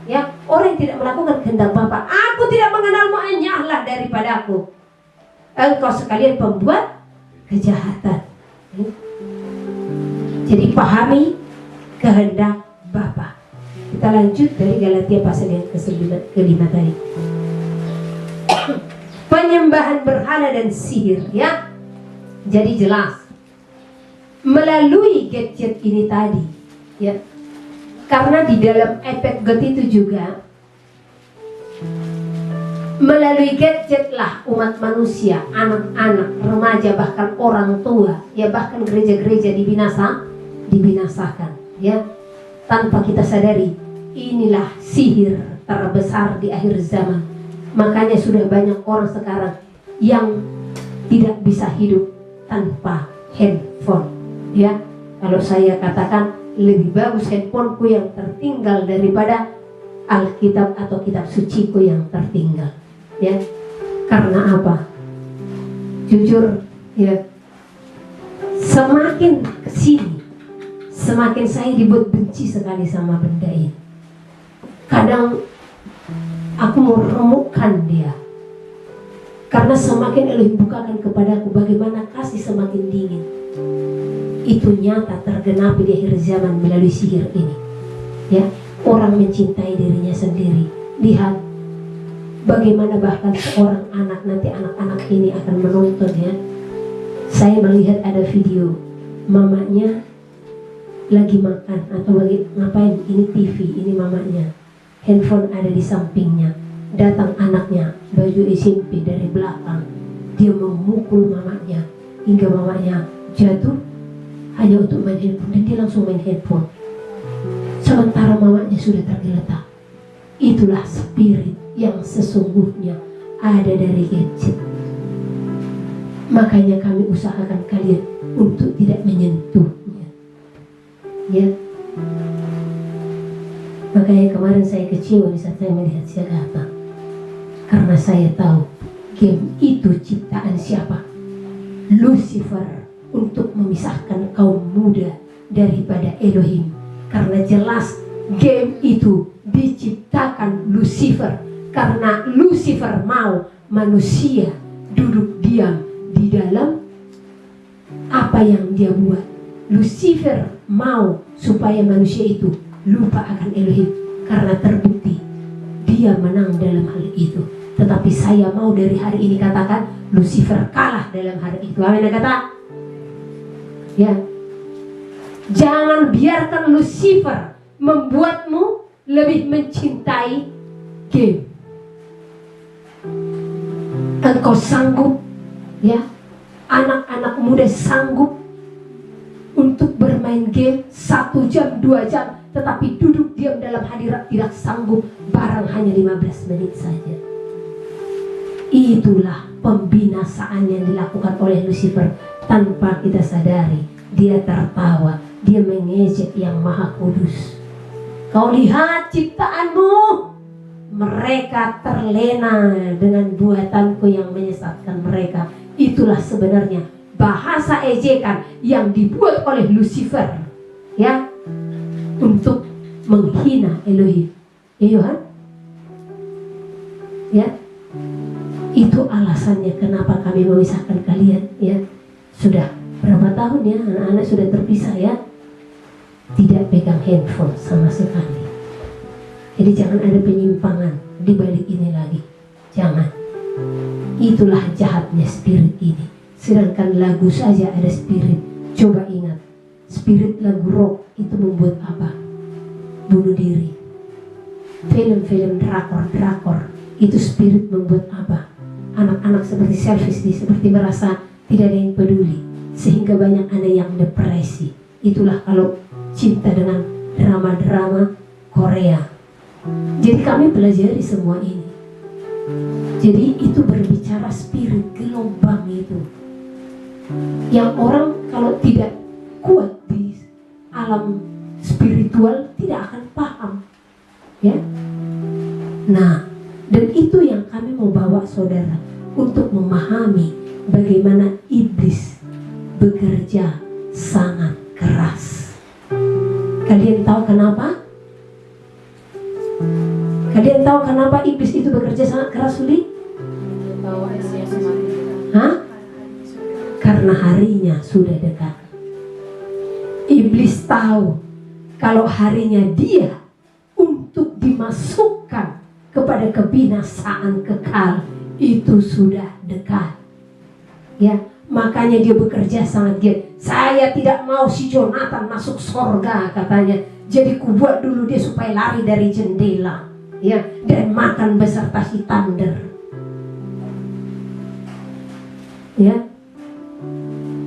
ya, orang yang tidak melakukan kehendak Bapa, aku tidak mengenalmu, enyahlah daripadaku, engkau sekalian pembuat kejahatan. Jadi pahami kehendak Bapa. Kita lanjut dari Galatia pasal yang ke-5 tadi. Penyembahan berhala dan sihir, ya. Jadi jelas melalui gadget ini tadi, ya. Karena di dalam iPad itu juga, melalui gadget lah umat manusia, anak-anak, remaja, bahkan orang tua, ya, bahkan gereja-gereja dibinasakan, ya, tanpa kita sadari. Inilah sihir terbesar di akhir zaman. Makanya sudah banyak orang sekarang yang tidak bisa hidup tanpa handphone, ya. Kalau saya katakan lebih bagus handphoneku yang tertinggal daripada Alkitab atau kitab suciku yang tertinggal, ya. Karena apa? Jujur, ya, semakin kesini semakin saya dibuat benci sekali sama benda ini. Kadang aku mau remukkan dia, karena semakin Elohim bukakan kepadaku bagaimana kasih semakin dingin. Itu nyata tergenapi di akhir zaman melalui sihir ini, ya. Orang mencintai dirinya sendiri. Lihat bagaimana bahkan seorang anak, nanti anak-anak ini akan menonton, ya. Saya melihat ada video mamanya lagi makan atau lagi ngapain, ini TV, ini mamanya, handphone ada di sampingnya, datang anaknya baju SMP dari belakang, dia memukul mamanya hingga mamanya jatuh hanya untuk main handphone, dan dia langsung main handphone sementara mamanya sudah tergeletak. Itulah spirit yang sesungguhnya ada dari gadget. Makanya kami usahakan kalian untuk tidak menyentuhnya, ya. Makanya kemarin saya kecewa di saat saya melihat Siagata, karena saya tahu game itu ciptaan siapa? Lucifer, untuk memisahkan kaum muda daripada Elohim. Karena jelas game itu diciptakan Lucifer, karena Lucifer mau manusia duduk diam di dalam apa yang dia buat. Lucifer mau supaya manusia itu lupa akan Elohim, karena terbukti dia menang dalam hal itu. Tetapi saya mau dari hari ini katakan Lucifer kalah dalam hari itu. Amin, kata, ya. Jangan biarkan Lucifer membuatmu lebih mencintai game. Engkau sanggup, ya, anak-anak muda sanggup untuk bermain game 1 jam, 2 jam, tetapi duduk diam dalam hadirat tidak sanggup, barang hanya 15 menit saja. Itulah pembinasaan yang dilakukan oleh Lucifer tanpa kita sadari. Dia tertawa, dia mengejek yang maha kudus. Kau lihat ciptaanmu, mereka terlena dengan buatanku yang menyesatkan mereka. Itulah sebenarnya bahasa ejekan yang dibuat oleh Lucifer, ya, untuk menghina Elohim. Ya Yohan, ya, itu alasannya kenapa kami memisahkan kalian, ya. Sudah berapa tahun, ya, anak-anak sudah terpisah, ya. Tidak pegang handphone sama sekali. Jadi jangan ada penyimpangan di balik ini lagi. Jangan. Itulah jahatnya spirit ini. Sedangkan lagu saja ada spirit. Coba ingat, spirit lagu rock itu membuat apa? Bunuh diri. Film-film drakor itu spirit membuat apa? Anak-anak seperti selfish, seperti merasa tidak ada yang peduli, sehingga banyak anak yang depresi. Itulah kalau cinta dengan drama-drama Korea. Jadi kami pelajari semua ini. Jadi itu berbicara spirit, gelombang itu yang orang kalau tidak kuat di alam spiritual tidak akan paham, ya. Nah, dan itu yang kami mau bawa saudara untuk memahami bagaimana iblis bekerja sangat keras. Kalian tahu kenapa? Kalian tahu kenapa iblis itu bekerja sangat keras, Uli? Hah? Karena harinya sudah dekat. Iblis tahu kalau harinya dia untuk dimasukkan kepada kebinasaan kekal itu sudah dekat. Ya, makanya dia bekerja sangat giat. Saya tidak mau si Jonathan masuk surga, katanya. Jadi kubuat dulu dia supaya lari dari jendela, ya, dan makan beserta si Thunder. Ya,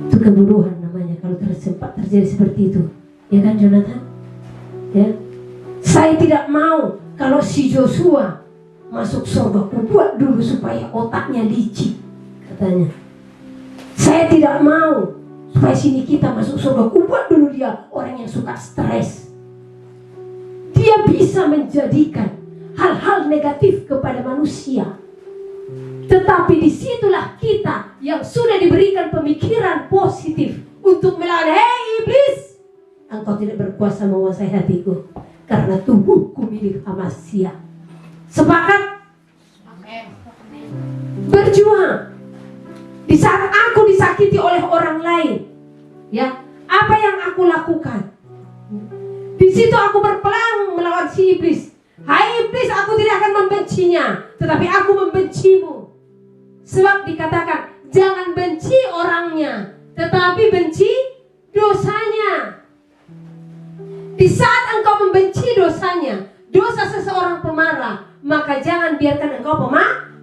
itu kebodohan namanya kalau sempat terjadi seperti itu, ya kan Jonathan? Ya, saya tidak mau kalau si Joshua masuk surga, kubuat dulu supaya otaknya licik, katanya. Saya tidak mau supaya si Nikita masuk surga, kubuat dulu dia orang yang suka stres. Dia bisa menjadikan hal-hal negatif kepada manusia. Tetapi disitulah kita yang sudah diberikan pemikiran positif untuk melawan, hei iblis, engkau tidak berkuasa menguasai hatiku, karena tubuhku milik Amasya. Sepakat? Berjuang. Di saat aku disakiti oleh orang lain, ya, apa yang aku lakukan? Di situ aku berpelang melawan si iblis. Hai iblis, aku tidak akan membencinya, tetapi aku membencimu. Sebab dikatakan, jangan benci orangnya, tetapi benci dosanya. Di saat engkau membenci dosanya, dosa seseorang pemarah, maka jangan biarkan engkau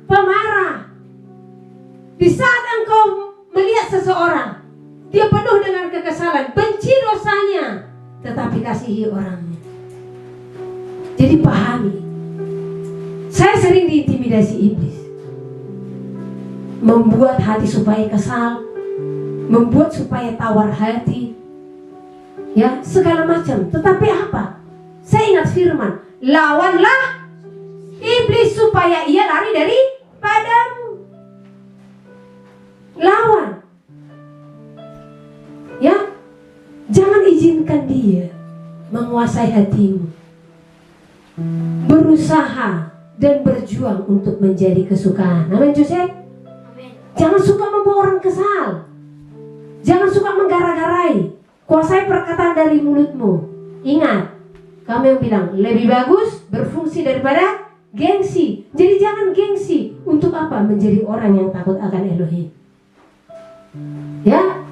pemarah. Di saat engkau melihat seseorang, dia penuh dengan kekesalan, benci dosanya, tetapi kasihi orangnya. Jadi pahami. Saya sering diintimidasi iblis, membuat hati supaya kesal, membuat supaya tawar hati, ya, segala macam. Tetapi apa? Saya ingat firman, lawanlah iblis supaya ia lari daripadamu. Lawan, ya. Jangan izinkan dia menguasai hatimu. Berusaha dan berjuang untuk menjadi kesukaan. Amin, Joseph. Jangan suka membawa orang kesal. Jangan suka menggara-garai. Kuasai perkataan dari mulutmu. Ingat, kamu yang bilang lebih bagus berfungsi daripada gengsi. Jadi jangan gengsi. Untuk apa? Menjadi orang yang takut akan Elohim. Ya.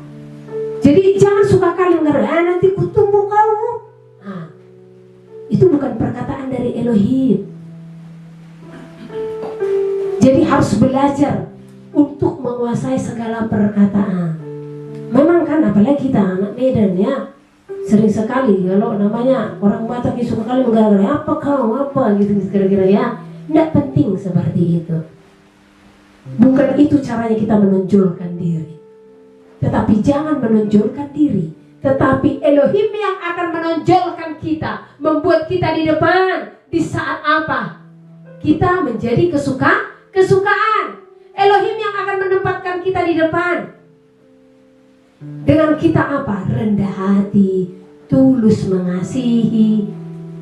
Jadi jangan suka kali menggara, nanti kutumbuh kamu. Nah, itu bukan perkataan dari Elohim. Jadi harus belajar untuk menguasai segala perkataan. Memang kan apalagi kita anak Medan, ya, sering sekali kalau namanya orang Batak suka kali menggara-garai, apa kau, apa gitu kira-kira, ya. Tidak penting seperti itu. Bukan itu caranya kita menonjolkan diri. Tetapi jangan menonjolkan diri, tetapi Elohim yang akan menonjolkan kita, membuat kita di depan. Di saat apa? Kita menjadi kesukaan. Elohim yang akan menempatkan kita di depan. Dengan kita apa? Rendah hati, tulus mengasihi,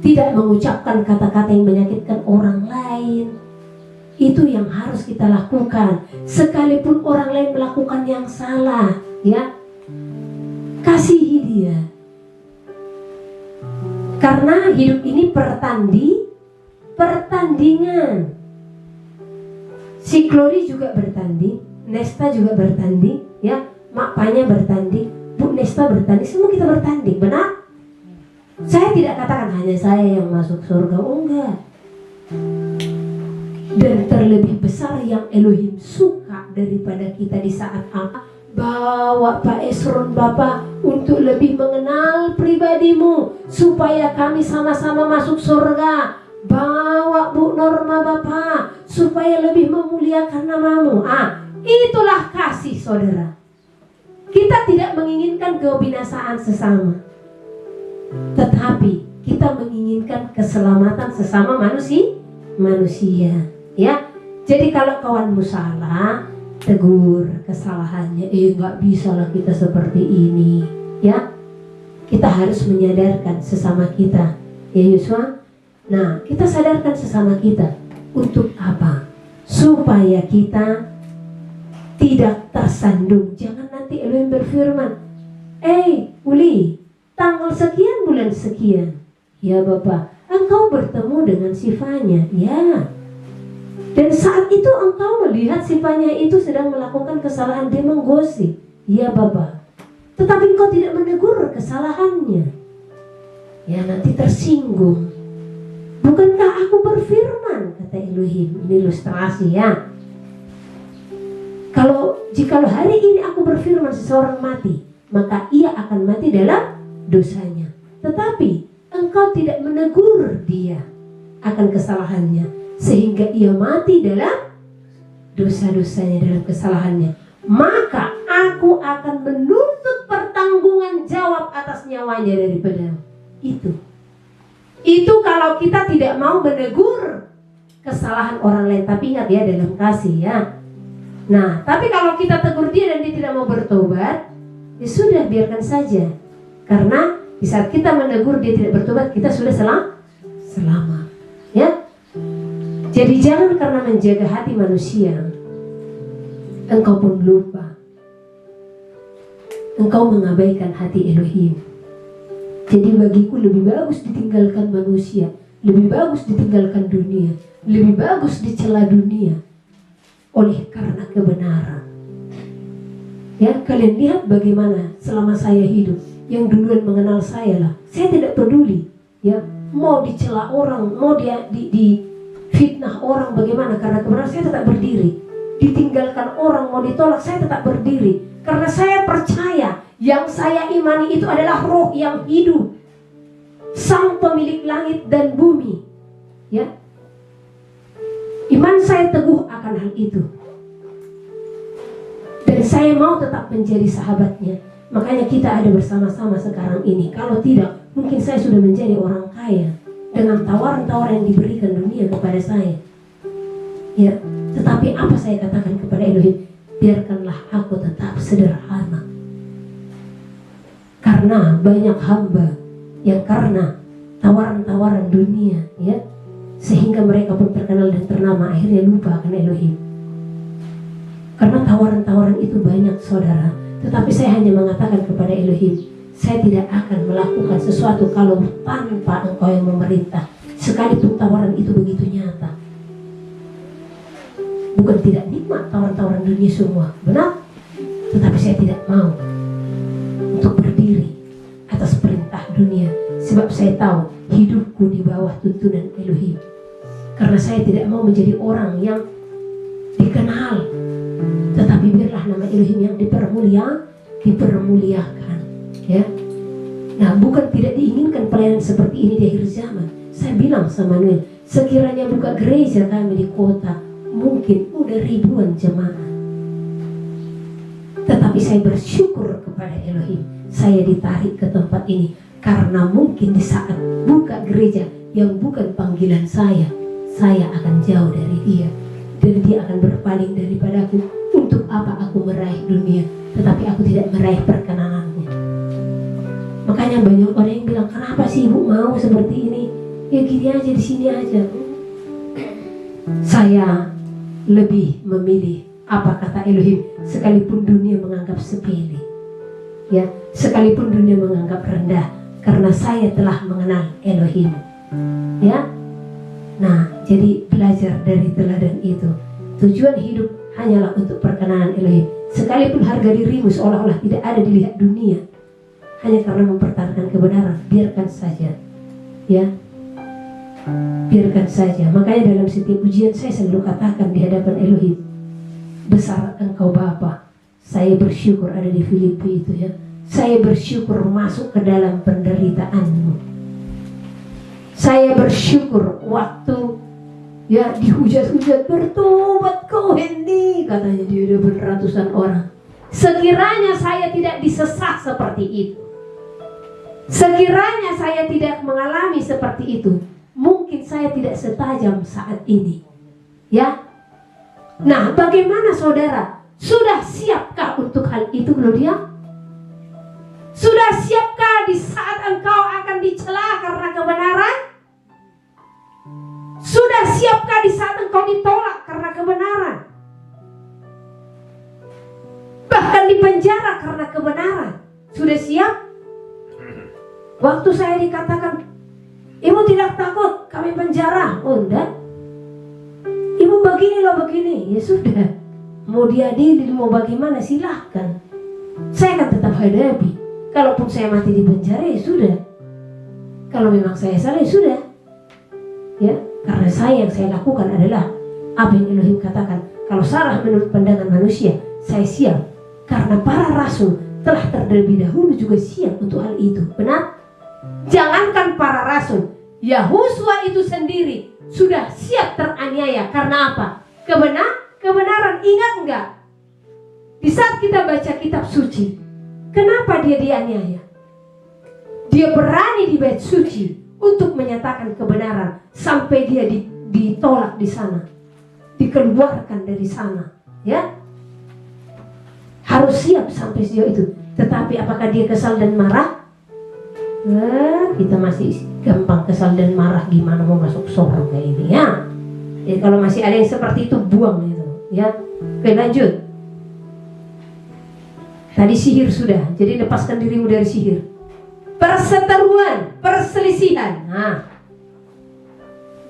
tidak mengucapkan kata-kata yang menyakitkan orang lain. Itu yang harus kita lakukan. Sekalipun orang lain melakukan yang salah, ya, kasihi dia. Karena hidup ini pertandingan. Si Glory juga bertanding, Nesta juga bertanding, ya, Mak Panya bertanding. Bu Nesta bertanding, semua kita bertanding, benar? Saya tidak katakan hanya saya yang masuk surga, enggak. Dan terlebih besar yang Elohim suka daripada kita di saat apa? Bawa Pak Esron Bapak untuk lebih mengenal pribadimu supaya kami sama-sama masuk surga. Bawa Bu Norma Bapak supaya lebih memuliakan namamu. Itulah kasih saudara. Kita tidak menginginkan kebinasaan sesama, tetapi kita menginginkan keselamatan sesama manusia. Ya, jadi kalau kawanmu salah, tegur kesalahannya. Nggak bisa lah kita seperti ini. Ya, kita harus menyadarkan sesama kita. Ya Yosua. Nah, kita sadarkan sesama kita untuk apa? Supaya kita tidak tersandung. Jangan nanti Elohim berfirman, Uli, tanggal sekian bulan sekian, ya Bapak, engkau bertemu dengan sifanya, ya. Dan saat itu engkau melihat sifanya itu sedang melakukan kesalahan, dia menggosip, ya Bapak. Tetapi engkau tidak menegur kesalahannya, ya nanti tersinggung. Bukankah aku berfirman, kata Elohim, ini ilustrasi ya. Jikalau hari ini aku berfirman seseorang mati, maka ia akan mati dalam dosanya. Tetapi engkau tidak menegur dia akan kesalahannya, sehingga ia mati dalam dosa-dosanya, dalam kesalahannya. Maka aku akan menuntut pertanggungan jawab atas nyawanya daripada itu kalau kita tidak mau menegur kesalahan orang lain. Tapi ingat ya, dalam kasih ya. Nah, tapi kalau kita tegur dia dan dia tidak mau bertobat, ya sudah, biarkan saja. Karena di saat kita menegur dia tidak bertobat, kita sudah selamat. Ya. Jadi jangan karena menjaga hati manusia, engkau pun lupa. Engkau mengabaikan hati Elohim. Jadi bagiku lebih bagus ditinggalkan manusia, lebih bagus ditinggalkan dunia, lebih bagus dicela dunia oleh karena kebenaran. Ya, kalian lihat bagaimana selama saya hidup, yang duluan mengenal saya lah, saya tidak peduli. Ya, mau dicela orang, mau dia di fitnah orang bagaimana, karena kebenaran saya tetap berdiri. Ditinggalkan orang, mau ditolak, saya tetap berdiri. Karena saya percaya yang saya imani itu adalah roh yang hidup, sang pemilik langit dan bumi. Ya, iman saya teguh akan hal itu. Dan saya mau tetap menjadi sahabatnya. Makanya kita ada bersama-sama sekarang ini. Kalau tidak, mungkin saya sudah menjadi orang kaya dengan tawaran-tawaran yang diberikan dunia kepada saya. Ya, tetapi apa saya katakan kepada Elohim? Biarkanlah aku tetap sederhana. Karena banyak hamba yang karena tawaran-tawaran dunia, ya, sehingga mereka pun terkenal dan ternama, akhirnya lupa akan Elohim. Karena tawaran-tawaran itu banyak saudara. Tetapi saya hanya mengatakan kepada Elohim, saya tidak akan melakukan sesuatu kalau tanpa engkau yang memerintah. Sekalipun tawaran itu begitu nyata. Bukan tidak nikmat tawaran-tawaran dunia semua, benar. Tetapi saya tidak mau untuk berdiri atas perintah dunia. Sebab saya tahu hidupku di bawah tuntunan Elohim. Karena saya tidak mau menjadi orang yang dikenal, tetapi biarlah nama Elohim yang dipermuliakan. Ya. Nah, bukan tidak diinginkan pelayanan seperti ini di akhir zaman. Saya bilang sama Noel, sekiranya buka gereja kami di kota, mungkin udah ribuan jemaat. Tetapi saya bersyukur kepada Elohim, saya ditarik ke tempat ini. Karena mungkin di saat buka gereja yang bukan panggilan saya akan jauh dari dia. Dan dia akan berpaling daripadaku. Untuk apa aku meraih dunia, tetapi aku tidak meraih perkenanannya. Makanya banyak orang yang bilang, kenapa sih ibu mau seperti ini? Ya gini aja, di sini aja. Saya lebih memilih apa kata Elohim, sekalipun dunia menganggap sepele, ya, sekalipun dunia menganggap rendah, karena saya telah mengenal Elohim. Ya. Nah, jadi belajar dari teladan itu. Tujuan hidup hanyalah untuk perkenanan Elohim. Sekalipun harga dirimu seolah-olah tidak ada dilihat dunia, hanya karena mempertahankan kebenaran, biarkan saja. Ya, biarkan saja. Makanya dalam setiap ujian saya selalu katakan di hadapan Elohim, besar Engkau Bapa. Saya bersyukur ada di Filipi itu ya. Saya bersyukur masuk ke dalam penderitaan-Mu. Saya bersyukur waktu ya dihujat-hujat, bertobat kau Hendy, katanya dia udah beratusan orang. Sekiranya saya tidak disesat seperti itu, sekiranya saya tidak mengalami seperti itu, mungkin saya tidak setajam saat ini. Ya. Nah, bagaimana saudara? Sudah siapkah untuk hal itu, Claudia? Sudah siapkah di saat engkau akan dicela karena kebenaran? Sudah siapkah di saat engkau ditolak karena kebenaran? Bahkan di penjara karena kebenaran. Sudah siap? Waktu saya dikatakan, ibu tidak takut kami penjara. Oh enggak. Ibu begini loh begini. Ya sudah. Mau diadili mau bagaimana silahkan. Saya akan tetap hadapi. Kalaupun saya mati di penjara ya sudah. Kalau memang saya salah ya sudah. Ya, karena yang saya lakukan adalah apa yang Elohim katakan. Kalau salah menurut pandangan manusia, saya siap. Karena para rasul telah terlebih dahulu juga siap untuk hal itu. Benar? Jangankan para rasul, Yahuswa itu sendiri sudah siap teraniaya. Karena apa? Kebenaran. Ingat enggak? Di saat kita baca kitab suci, kenapa dia dianiaya? Dia berani di bait suci untuk menyatakan kebenaran sampai dia ditolak di sana, dikeluarkan dari sana. Ya, harus siap sampai sejauh itu. Tetapi apakah dia kesal dan marah? Kita masih gampang kesal dan marah. Gimana mau masuk surga ini ya? Jadi kalau masih ada yang seperti itu, buang itu. Ya, oke lanjut. Tadi sihir sudah, jadi lepaskan dirimu dari sihir. Perseteruan, perselisihan. Nah,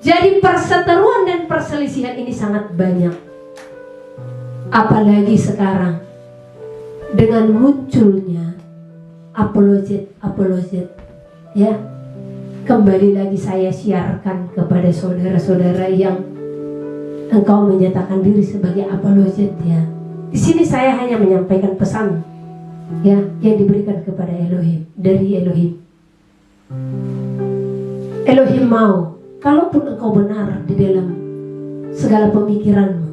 jadi perseteruan dan perselisihan ini sangat banyak. Apalagi sekarang dengan munculnya apologet, ya. Kembali lagi saya siarkan kepada saudara-saudara yang engkau menyatakan diri sebagai apologet ya. Di sini saya hanya menyampaikan pesan ya yang diberikan kepada Elohim, dari Elohim. Elohim mau, kalaupun engkau benar di dalam segala pemikiranmu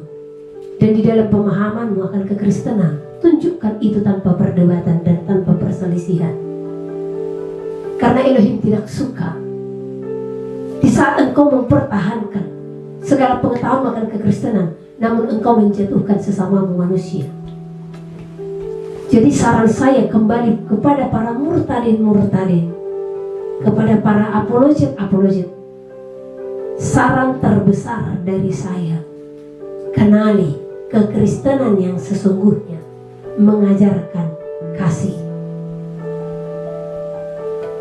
dan di dalam pemahamanmu akan kekristenan, tunjukkan itu tanpa perdebatan dan tanpa perselisihan. Karena Elohim tidak suka di saat engkau mempertahankan segala pengetahuan akan kekristenan, namun engkau menjatuhkan sesamamu manusia. Jadi saran saya kembali kepada para murtadin, kepada para apologet. Saran terbesar dari saya, kenali kekristenan yang sesungguhnya mengajarkan kasih.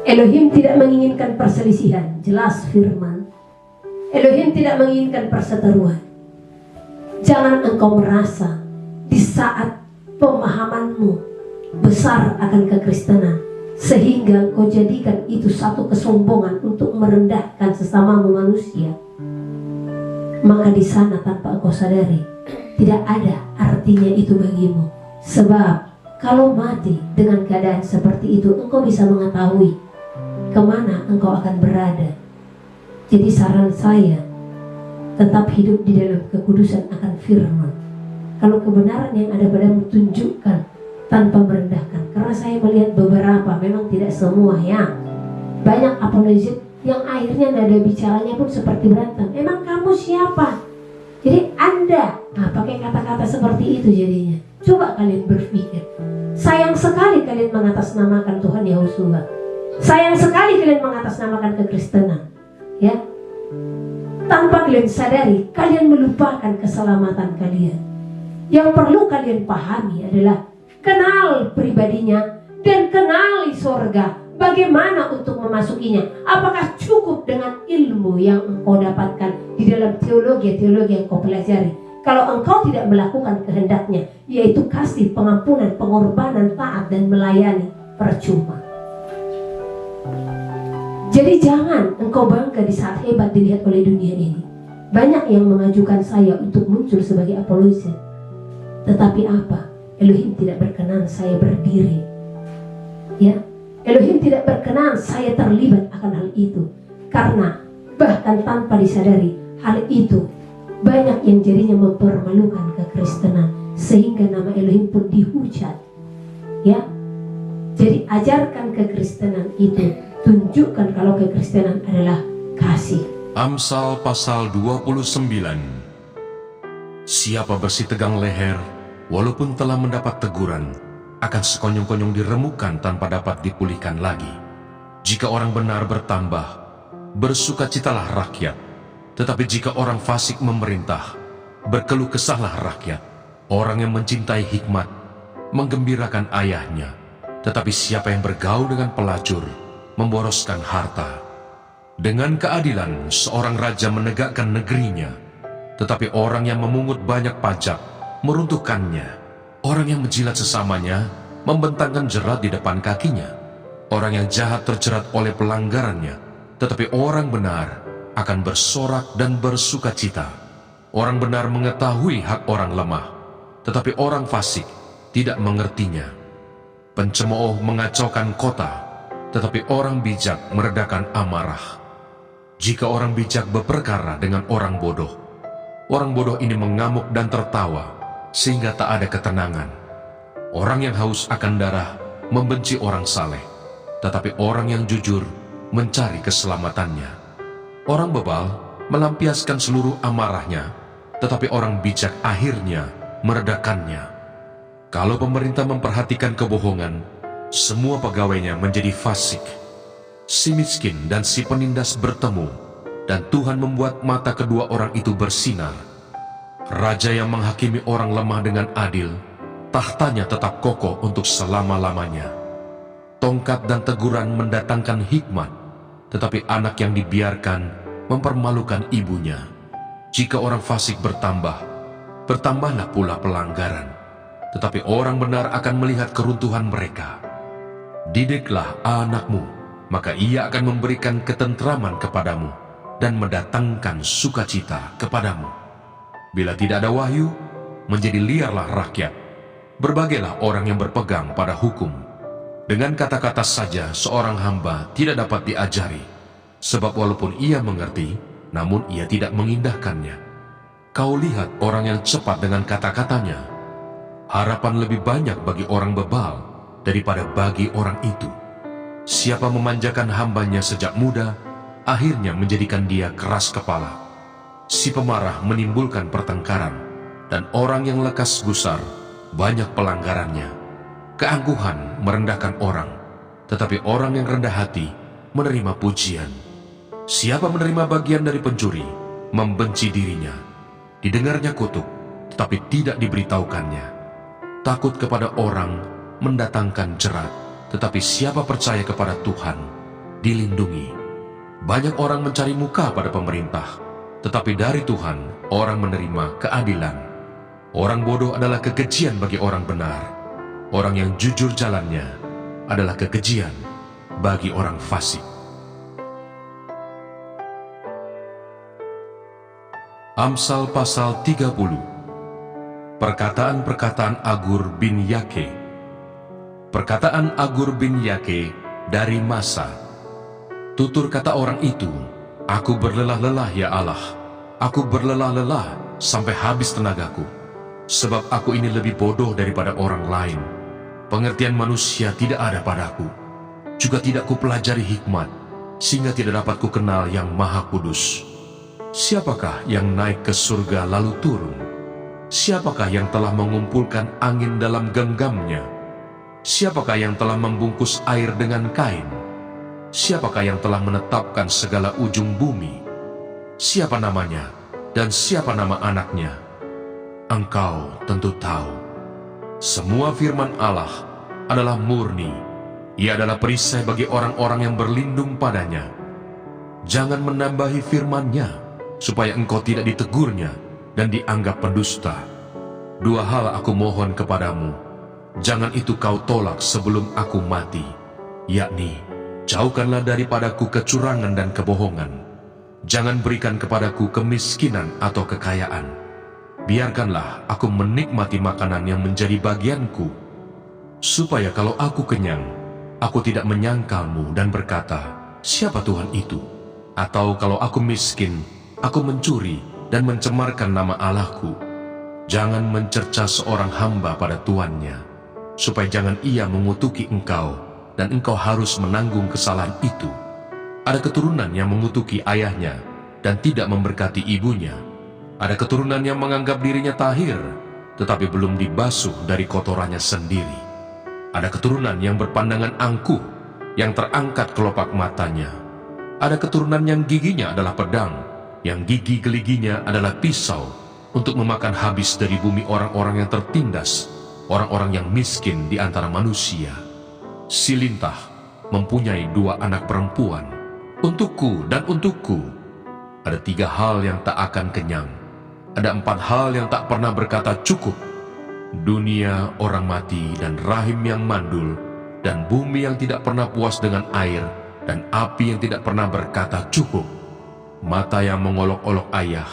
Elohim tidak menginginkan perselisihan, jelas firman. Elohim tidak menginginkan perseteruan. Jangan engkau merasa di saat pemahamanmu besar akan kekristenan sehingga engkau jadikan itu satu kesombongan untuk merendahkan sesamamu manusia. Maka di sana tanpa engkau sadari tidak ada artinya itu bagimu. Sebab kalau mati dengan keadaan seperti itu, engkau bisa mengetahui kemana engkau akan berada. Jadi saran saya, tetap hidup di dalam kekudusan akan firman. Kalau kebenaran yang ada padamu, tunjukkan tanpa merendahkan. Karena saya melihat beberapa, memang tidak semua ya, banyak apologet yang akhirnya nada bicaranya pun seperti berantem. Emang kamu siapa? Jadi Anda, pakai kata-kata seperti itu jadinya. Coba kalian berpikir, sayang sekali kalian mengatasnamakan Tuhan Yahushua. Sayang sekali kalian mengatasnamakan kekristenan. Ya, tanpa kalian sadari, kalian melupakan keselamatan kalian. Yang perlu kalian pahami adalah kenal pribadinya dan kenali sorga. Bagaimana untuk memasukinya? Apakah cukup dengan ilmu yang engkau dapatkan di dalam teologi yang engkau pelajari? Kalau engkau tidak melakukan kehendaknya, yaitu kasih, pengampunan, pengorbanan, taat dan melayani, percuma. Jadi jangan engkau bangga di saat hebat dilihat oleh dunia ini. Banyak yang mengajukan saya untuk muncul sebagai apologet. Tetapi apa? Elohim tidak berkenan saya berdiri. Ya, Elohim tidak berkenan saya terlibat akan hal itu. Karena bahkan tanpa disadari hal itu banyak yang jadinya mempermalukan kekristenan, sehingga nama Elohim pun dihujat. Ya, jadi ajarkan kekristenan itu, tunjukkan kalau kekristenan adalah kasih. Amsal pasal 29. Siapa bersih tegang leher, walaupun telah mendapat teguran, akan sekonyong-konyong diremukkan tanpa dapat dipulihkan lagi. Jika orang benar bertambah, bersukacitalah rakyat. Tetapi jika orang fasik memerintah, berkeluh kesahlah rakyat. Orang yang mencintai hikmat, menggembirakan ayahnya. Tetapi siapa yang bergaul dengan pelacur, memboroskan harta. Dengan keadilan, seorang raja menegakkan negerinya. Tetapi orang yang memungut banyak pajak, meruntuhkannya. Orang yang menjilat sesamanya, membentangkan jerat di depan kakinya. Orang yang jahat terjerat oleh pelanggarannya. Tetapi orang benar akan bersorak dan bersukacita. Orang benar mengetahui hak orang lemah. Tetapi orang fasik tidak mengertinya. Pencemooh mengacaukan kota, tetapi orang bijak meredakan amarah. Jika orang bijak berperkara dengan orang bodoh ini mengamuk dan tertawa, sehingga tak ada ketenangan. Orang yang haus akan darah membenci orang saleh, tetapi orang yang jujur mencari keselamatannya. Orang bebal melampiaskan seluruh amarahnya, tetapi orang bijak akhirnya meredakannya. Kalau pemerintah memperhatikan kebohongan, semua pegawainya menjadi fasik. Si miskin dan si penindas bertemu, dan Tuhan membuat mata kedua orang itu bersinar. Raja yang menghakimi orang lemah dengan adil, tahtanya tetap kokoh untuk selama-lamanya. Tongkat dan teguran mendatangkan hikmat, tetapi anak yang dibiarkan mempermalukan ibunya. Jika orang fasik bertambah, bertambahlah pula pelanggaran. Tetapi orang benar akan melihat keruntuhan mereka. Didiklah anakmu, maka ia akan memberikan ketentraman kepadamu dan mendatangkan sukacita kepadamu. Bila tidak ada wahyu, menjadi liarlah rakyat. Berbagailah orang yang berpegang pada hukum. Dengan kata-kata saja seorang hamba tidak dapat diajari, sebab walaupun ia mengerti, namun ia tidak mengindahkannya. Kau lihat orang yang cepat dengan kata-katanya. Harapan lebih banyak bagi orang bebal daripada bagi orang itu. Siapa memanjakan hambanya sejak muda, akhirnya menjadikan dia keras kepala. Si pemarah menimbulkan pertengkaran, dan orang yang lekas gusar banyak pelanggarannya. Keangkuhan merendahkan orang, tetapi orang yang rendah hati menerima pujian. Siapa menerima bagian dari pencuri, membenci dirinya. Didengarnya kutuk, tetapi tidak diberitahukannya. Takut kepada orang mendatangkan jerat, tetapi siapa percaya kepada Tuhan, dilindungi. Banyak orang mencari muka pada pemerintah, tetapi dari Tuhan orang menerima keadilan. Orang bodoh adalah kekejian bagi orang benar. Orang yang jujur jalannya adalah kekejian bagi orang fasik. Amsal pasal 30. Perkataan-perkataan Agur bin Yake. Perkataan Agur bin Yake dari Masa. Tutur kata orang itu, aku berlelah-lelah ya Allah, aku berlelah-lelah sampai habis tenagaku, sebab aku ini lebih bodoh daripada orang lain. Pengertian manusia tidak ada padaku, juga tidak kupelajari hikmat, sehingga tidak dapat kukenal yang Maha Kudus. Siapakah yang naik ke surga lalu turun? Siapakah yang telah mengumpulkan angin dalam genggamnya? Siapakah yang telah membungkus air dengan kain? Siapakah yang telah menetapkan segala ujung bumi? Siapa namanya dan siapa nama anaknya? Engkau tentu tahu. Semua firman Allah adalah murni. Ia adalah perisai bagi orang-orang yang berlindung padanya. Jangan menambahi firman-Nya, supaya engkau tidak ditegurnya dan dianggap pendusta. Dua hal aku mohon kepadamu, jangan itu kau tolak sebelum aku mati, yakni Jauhkanlah daripadaku kecurangan dan kebohongan. Jangan berikan kepadaku kemiskinan atau kekayaan. Biarkanlah aku menikmati makanan yang menjadi bagianku, supaya kalau aku kenyang, aku tidak menyangkalmu dan berkata, siapa Tuhan itu? Atau kalau aku miskin, aku mencuri dan mencemarkan nama Allahku. Jangan mencerca seorang hamba pada tuannya, supaya jangan ia mengutuki engkau, dan engkau harus menanggung kesalahan itu. Ada keturunan yang mengutuki ayahnya dan tidak memberkati ibunya. Ada keturunan yang menganggap dirinya tahir, tetapi belum dibasuh dari kotorannya sendiri. Ada keturunan yang berpandangan angkuh, yang terangkat kelopak matanya. Ada keturunan yang giginya adalah pedang, yang gigi geliginya adalah pisau, untuk memakan habis dari bumi orang-orang yang tertindas, orang-orang yang miskin di antara manusia. Si lintah mempunyai 2 anak perempuan, untukku dan untukku. Ada 3 hal yang tak akan kenyang, ada 4 hal yang tak pernah berkata cukup. Dunia orang mati dan rahim yang mandul, dan bumi yang tidak pernah puas dengan air, dan api yang tidak pernah berkata cukup. Mata yang mengolok-olok ayah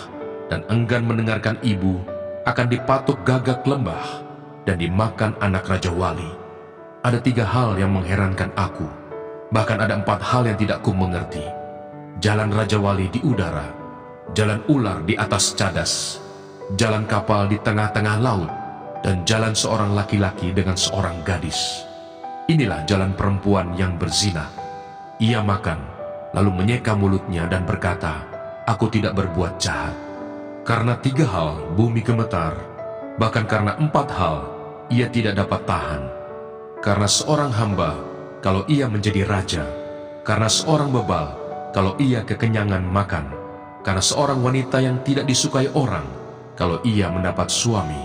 dan enggan mendengarkan ibu akan dipatuk gagak lembah dan dimakan anak Raja Wali. Ada 3 hal yang mengherankan aku, bahkan ada 4 hal yang tidak ku mengerti. Jalan Raja Wali di udara, jalan ular di atas cadas, jalan kapal di tengah-tengah laut, dan jalan seorang laki-laki dengan seorang gadis. Inilah jalan perempuan yang berzina. Ia makan, lalu menyeka mulutnya dan berkata, aku tidak berbuat jahat. Karena 3 hal bumi gemetar, bahkan karena 4 hal ia tidak dapat tahan. Karena seorang hamba, kalau ia menjadi raja. Karena seorang bebal, kalau ia kekenyangan makan. Karena seorang wanita yang tidak disukai orang, kalau ia mendapat suami.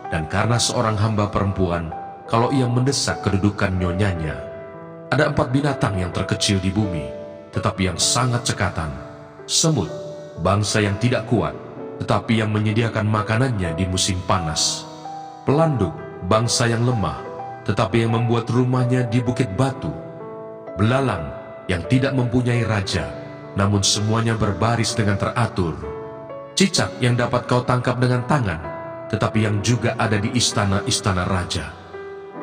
Dan karena seorang hamba perempuan, kalau ia mendesak kedudukan nyonyanya. Ada 4 binatang yang terkecil di bumi, tetapi yang sangat cekatan. Semut, bangsa yang tidak kuat, tetapi yang menyediakan makanannya di musim panas. Pelanduk, bangsa yang lemah, tetapi yang membuat rumahnya di bukit batu. Belalang, yang tidak mempunyai raja, namun semuanya berbaris dengan teratur. Cicak yang dapat kau tangkap dengan tangan, tetapi yang juga ada di istana-istana raja.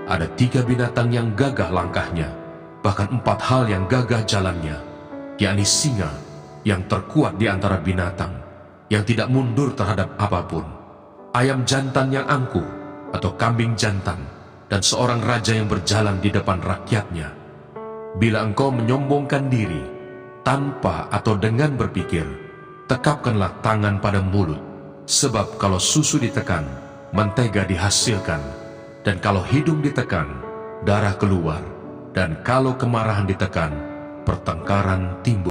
Ada 3 binatang yang gagah langkahnya, bahkan 4 hal yang gagah jalannya, yakni singa yang terkuat di antara binatang, yang tidak mundur terhadap apapun, ayam jantan yang angkuh atau kambing jantan, dan seorang raja yang berjalan di depan rakyatnya. Bila engkau menyombongkan diri, tanpa atau dengan berpikir, tekapkanlah tangan pada mulut, sebab kalau susu ditekan, mentega dihasilkan, dan kalau hidung ditekan, darah keluar, dan kalau kemarahan ditekan, pertengkaran timbul.